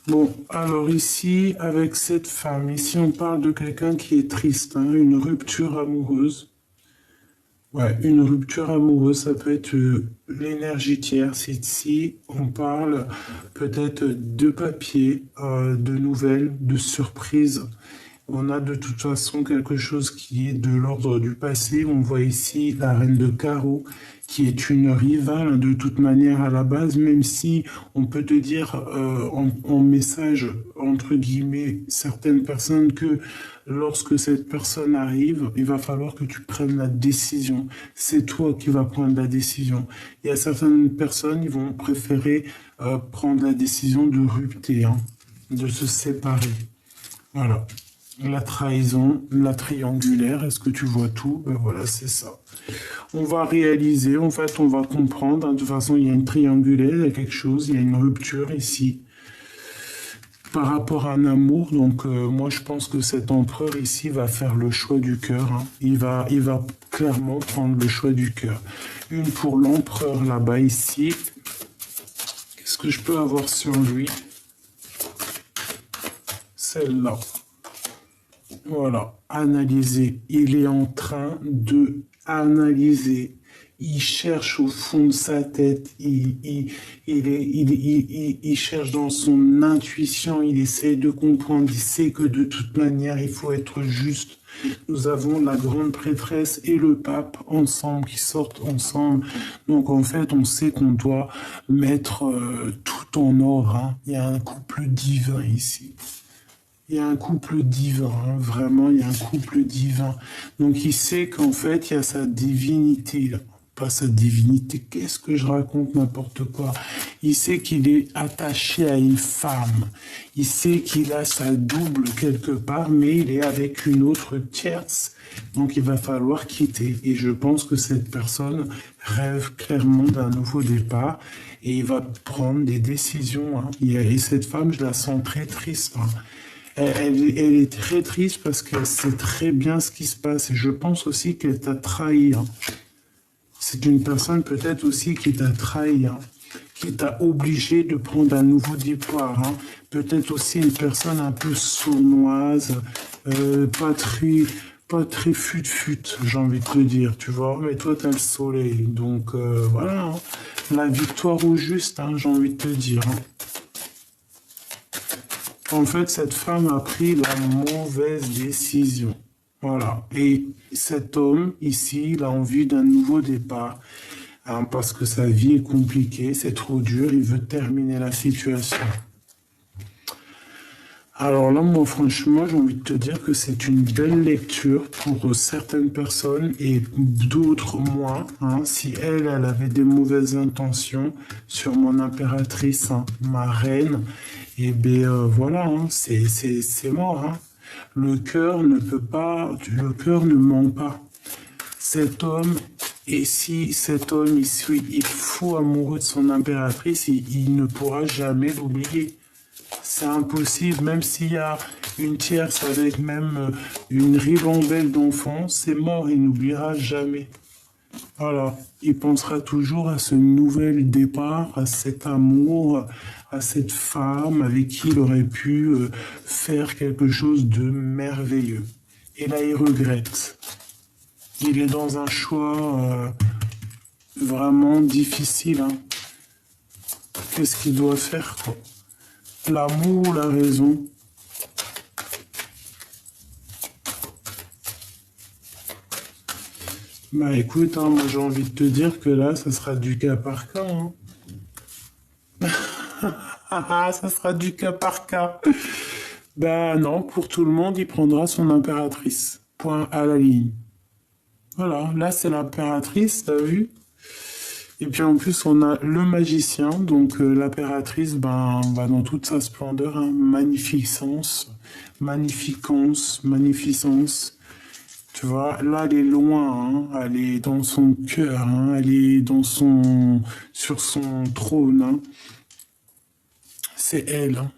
Bon, alors ici, avec cette femme, ici on parle de quelqu'un qui est triste, hein, une rupture amoureuse. Ouais, une rupture amoureuse, ça peut être l'énergie tierce. Ici, on parle peut-être de papier, de nouvelles, de surprises. On a de toute façon quelque chose qui est de l'ordre du passé. On voit ici la reine de carreau qui est une rivale de toute manière à la base, même si on peut te dire en message, entre guillemets, certaines personnes que lorsque cette personne arrive, il va falloir que tu prennes la décision. C'est toi qui vas prendre la décision. Il y a certaines personnes qui vont préférer prendre la décision de rupter, hein, de se séparer. Voilà. La trahison, la triangulaire, est-ce que tu vois tout? Ben voilà, c'est ça. On va réaliser, en fait, on va comprendre. Hein, de toute façon, il y a une triangulaire, il y a quelque chose, il y a une rupture ici. Par rapport à un amour, donc moi je pense que cet empereur ici va faire le choix du cœur. Hein. Il va clairement prendre le choix du cœur. Une pour l'empereur là-bas ici. Qu'est-ce que je peux avoir sur lui? Celle-là. Voilà, analyser. Il est en train de analyser. Il cherche au fond de sa tête. Il cherche dans son intuition. Il essaie de comprendre. Il sait que de toute manière, il faut être juste. Nous avons la grande prêtresse et le pape ensemble, qui sortent ensemble. Donc en fait, on sait qu'on doit mettre tout en ordre. Hein. Il y a un couple divin ici. Il y a un couple divin, hein, vraiment, il y a un couple divin. Donc il sait qu'en fait, il y a sa divinité, là. Pas sa divinité, qu'est-ce que je raconte, n'importe quoi. Il sait qu'il est attaché à une femme. Il sait qu'il a sa double quelque part, mais il est avec une autre tierce. Donc il va falloir quitter. Et je pense que cette personne rêve clairement d'un nouveau départ. Et il va prendre des décisions. Hein. Et cette femme, je la sens très triste. Hein. Elle est très triste parce qu'elle sait très bien ce qui se passe. Et je pense aussi qu'elle t'a trahi. Hein. C'est une personne peut-être aussi qui t'a trahi, hein, qui t'a obligé de prendre un nouveau départ. Hein. Peut-être aussi une personne un peu sournoise, pas très fut-fut, j'ai envie de te dire, tu vois. Mais toi, t'as le soleil. Donc voilà, hein. La victoire au juste, hein, j'ai envie de te dire. Hein. En fait, cette femme a pris la mauvaise décision. Voilà. Et cet homme, ici, il a envie d'un nouveau départ. Hein, parce que sa vie est compliquée, c'est trop dur, il veut terminer la situation. Alors là, moi, franchement, j'ai envie de te dire que c'est une belle lecture pour certaines personnes et d'autres moins. Hein. Si elle avait des mauvaises intentions sur mon impératrice, hein, ma reine, et bien voilà, hein, c'est mort. Hein. Le cœur ne ment pas. Cet homme, et si cet homme ici, il est fou amoureux de son impératrice, il ne pourra jamais l'oublier. C'est impossible, même s'il y a une tierce avec même une ribambelle d'enfants, c'est mort, il n'oubliera jamais. Voilà, il pensera toujours à ce nouvel départ, à cet amour, à cette femme avec qui il aurait pu faire quelque chose de merveilleux. Et là, il regrette. Il est dans un choix vraiment difficile. Hein. Qu'est-ce qu'il doit faire, quoi? L'amour ou la raison? Bah écoute, hein, moi j'ai envie de te dire que là, ça sera du cas par cas. Hein. Ça sera du cas par cas. Bah non, pour tout le monde, il prendra son impératrice. Point à la ligne. Voilà, là c'est l'impératrice, t'as vu? Et puis en plus, on a le magicien, donc l'impératrice, ben, va dans toute sa splendeur, hein, magnificence, magnificence, magnificence. Tu vois, là, elle est loin, hein, elle est dans son cœur, hein, elle est sur son trône, hein. C'est elle, hein.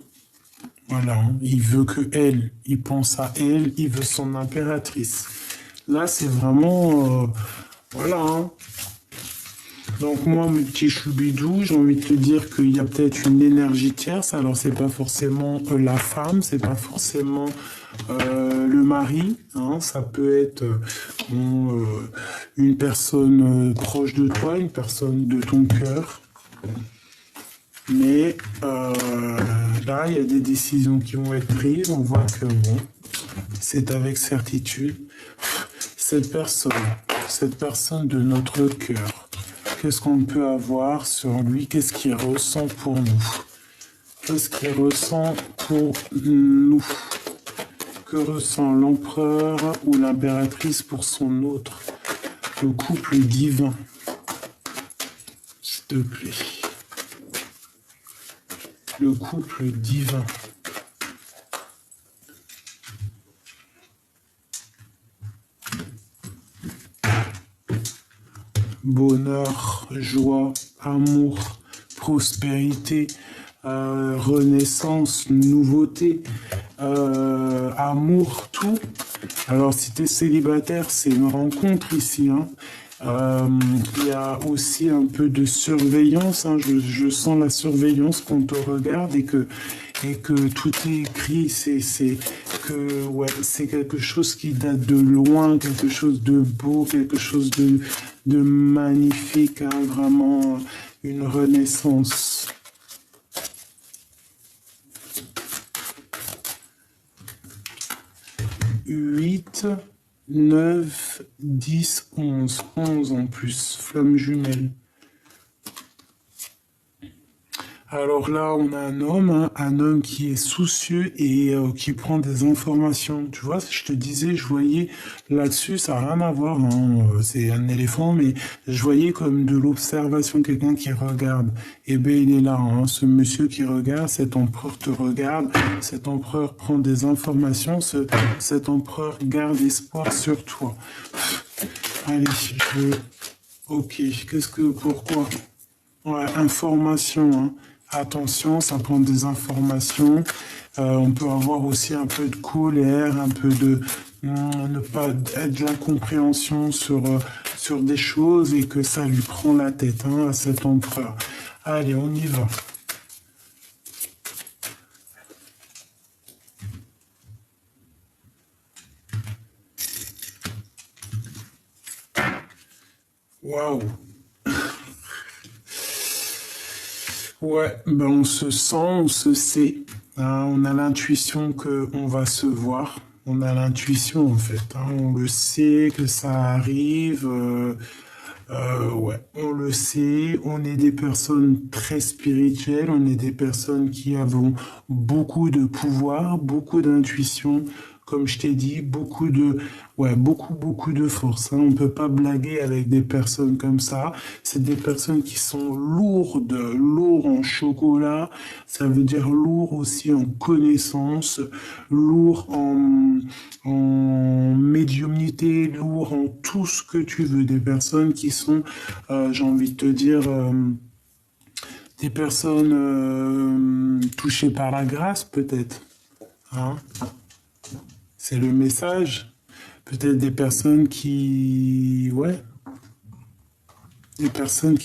Voilà, hein. Il veut que elle, il pense à elle, il veut son impératrice. Là, c'est vraiment, voilà, hein. Donc moi, mes petits choubidous, j'ai envie de te dire qu'il y a peut-être une énergie tierce. Alors c'est pas forcément la femme, c'est pas forcément le mari. Hein, ça peut être une personne proche de toi, une personne de ton cœur. Mais là, il y a des décisions qui vont être prises. On voit que bon, c'est avec certitude. Cette personne de notre cœur. Qu'est-ce qu'on peut avoir sur lui? Qu'est-ce qu'il ressent pour nous? Qu'est-ce qu'il ressent pour nous? Que ressent l'empereur ou l'impératrice pour son autre? Le couple divin. S'il te plaît. Le couple divin. Bonheur, joie, amour, prospérité, renaissance, nouveauté, amour, tout. Alors si tu es célibataire, c'est une rencontre ici. Hein. Il y a aussi un peu de surveillance. Hein. Je sens la surveillance qu'on te regarde et que tout est écrit. C'est quelque chose qui date de loin, quelque chose de beau, quelque chose de magnifique, hein, vraiment une renaissance. 8, 9, 10, 11. 11 en plus, flamme jumelle. Alors là, on a hein, un homme qui est soucieux et qui prend des informations. Tu vois, je te disais, je voyais là-dessus, ça n'a rien à voir. Hein, c'est un éléphant, mais je voyais comme de l'observation, quelqu'un qui regarde. Eh bien, il est là, hein, ce monsieur qui regarde, cet empereur te regarde, cet empereur prend des informations, cet empereur garde espoir sur toi. Allez, Ok, pourquoi? Ouais, information, hein. Attention, ça prend des informations. On peut avoir aussi un peu de colère, un peu ne pas être de l'incompréhension sur des choses et que ça lui prend la tête, hein, à cet empereur. Allez, on y va. Waouh! Ouais, ben on se sent, on se sait. Hein, on a l'intuition qu'on va se voir. On a l'intuition en fait. Hein, on le sait que ça arrive. Ouais, on le sait. On est des personnes très spirituelles. On est des personnes qui avons beaucoup de pouvoir, beaucoup d'intuition. Comme je t'ai dit, beaucoup de force. Hein. On peut pas blaguer avec des personnes comme ça. C'est des personnes qui sont lourdes en chocolat. Ça veut dire lourd aussi en connaissances, lourd en médiumnité, lourd en tout ce que tu veux. Des personnes qui sont, j'ai envie de te dire, des personnes touchées par la grâce peut-être. Hein. C'est le message. Peut-être des personnes qui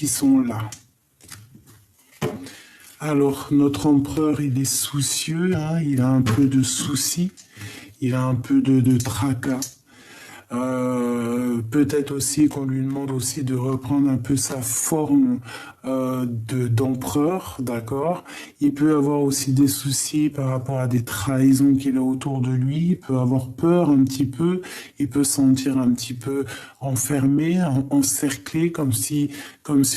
sont là. Alors, notre empereur, il est soucieux, hein, il a un peu de soucis, il a un peu de tracas. Peut-être aussi qu'on lui demande aussi de reprendre un peu sa forme d'empereur, d'accord? Il peut avoir aussi des soucis par rapport à des trahisons qu'il a autour de lui, il peut avoir peur un petit peu, il peut se sentir un petit peu enfermé, encerclé, comme si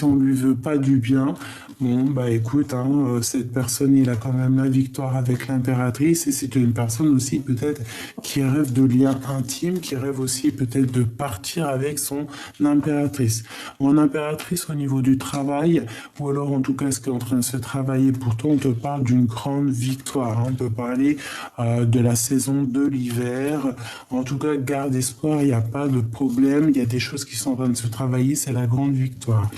on lui veut pas du bien. Bon, bah écoute, hein, cette personne, il a quand même la victoire avec l'impératrice et c'est une personne aussi peut-être qui rêve de liens intimes, qui rêve aussi peut-être de partir avec son impératrice. Mon impératrice au niveau du travail, ou alors en tout cas ce qui est en train de se travailler pour toi, on te parle d'une grande victoire. Hein. On peut parler de la saison de l'hiver. En tout cas, garde espoir, il n'y a pas de problème. Il y a des choses qui sont en train de se travailler, c'est la grande victoire.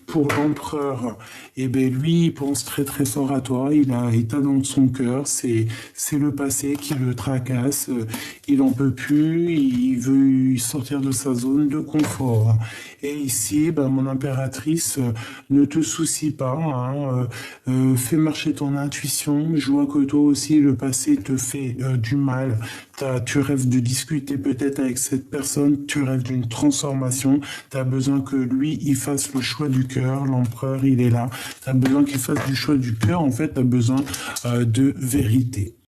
Pour l'empereur, eh ben lui, il pense très très fort à toi. Il t'a dans son cœur. C'est le passé qui le tracasse. Il en peut plus. Il veut sortir de sa zone de confort. Et ici, ben, mon impératrice, ne te soucie pas. Hein, fais marcher ton intuition. Je vois que toi aussi, le passé te fait du mal. Tu rêves de discuter peut-être avec cette personne. Tu rêves d'une transformation. Tu as besoin que lui, il fasse le choix du cœur. L'empereur, il est là. Tu as besoin qu'il fasse du choix du cœur. En fait, tu as besoin de vérité.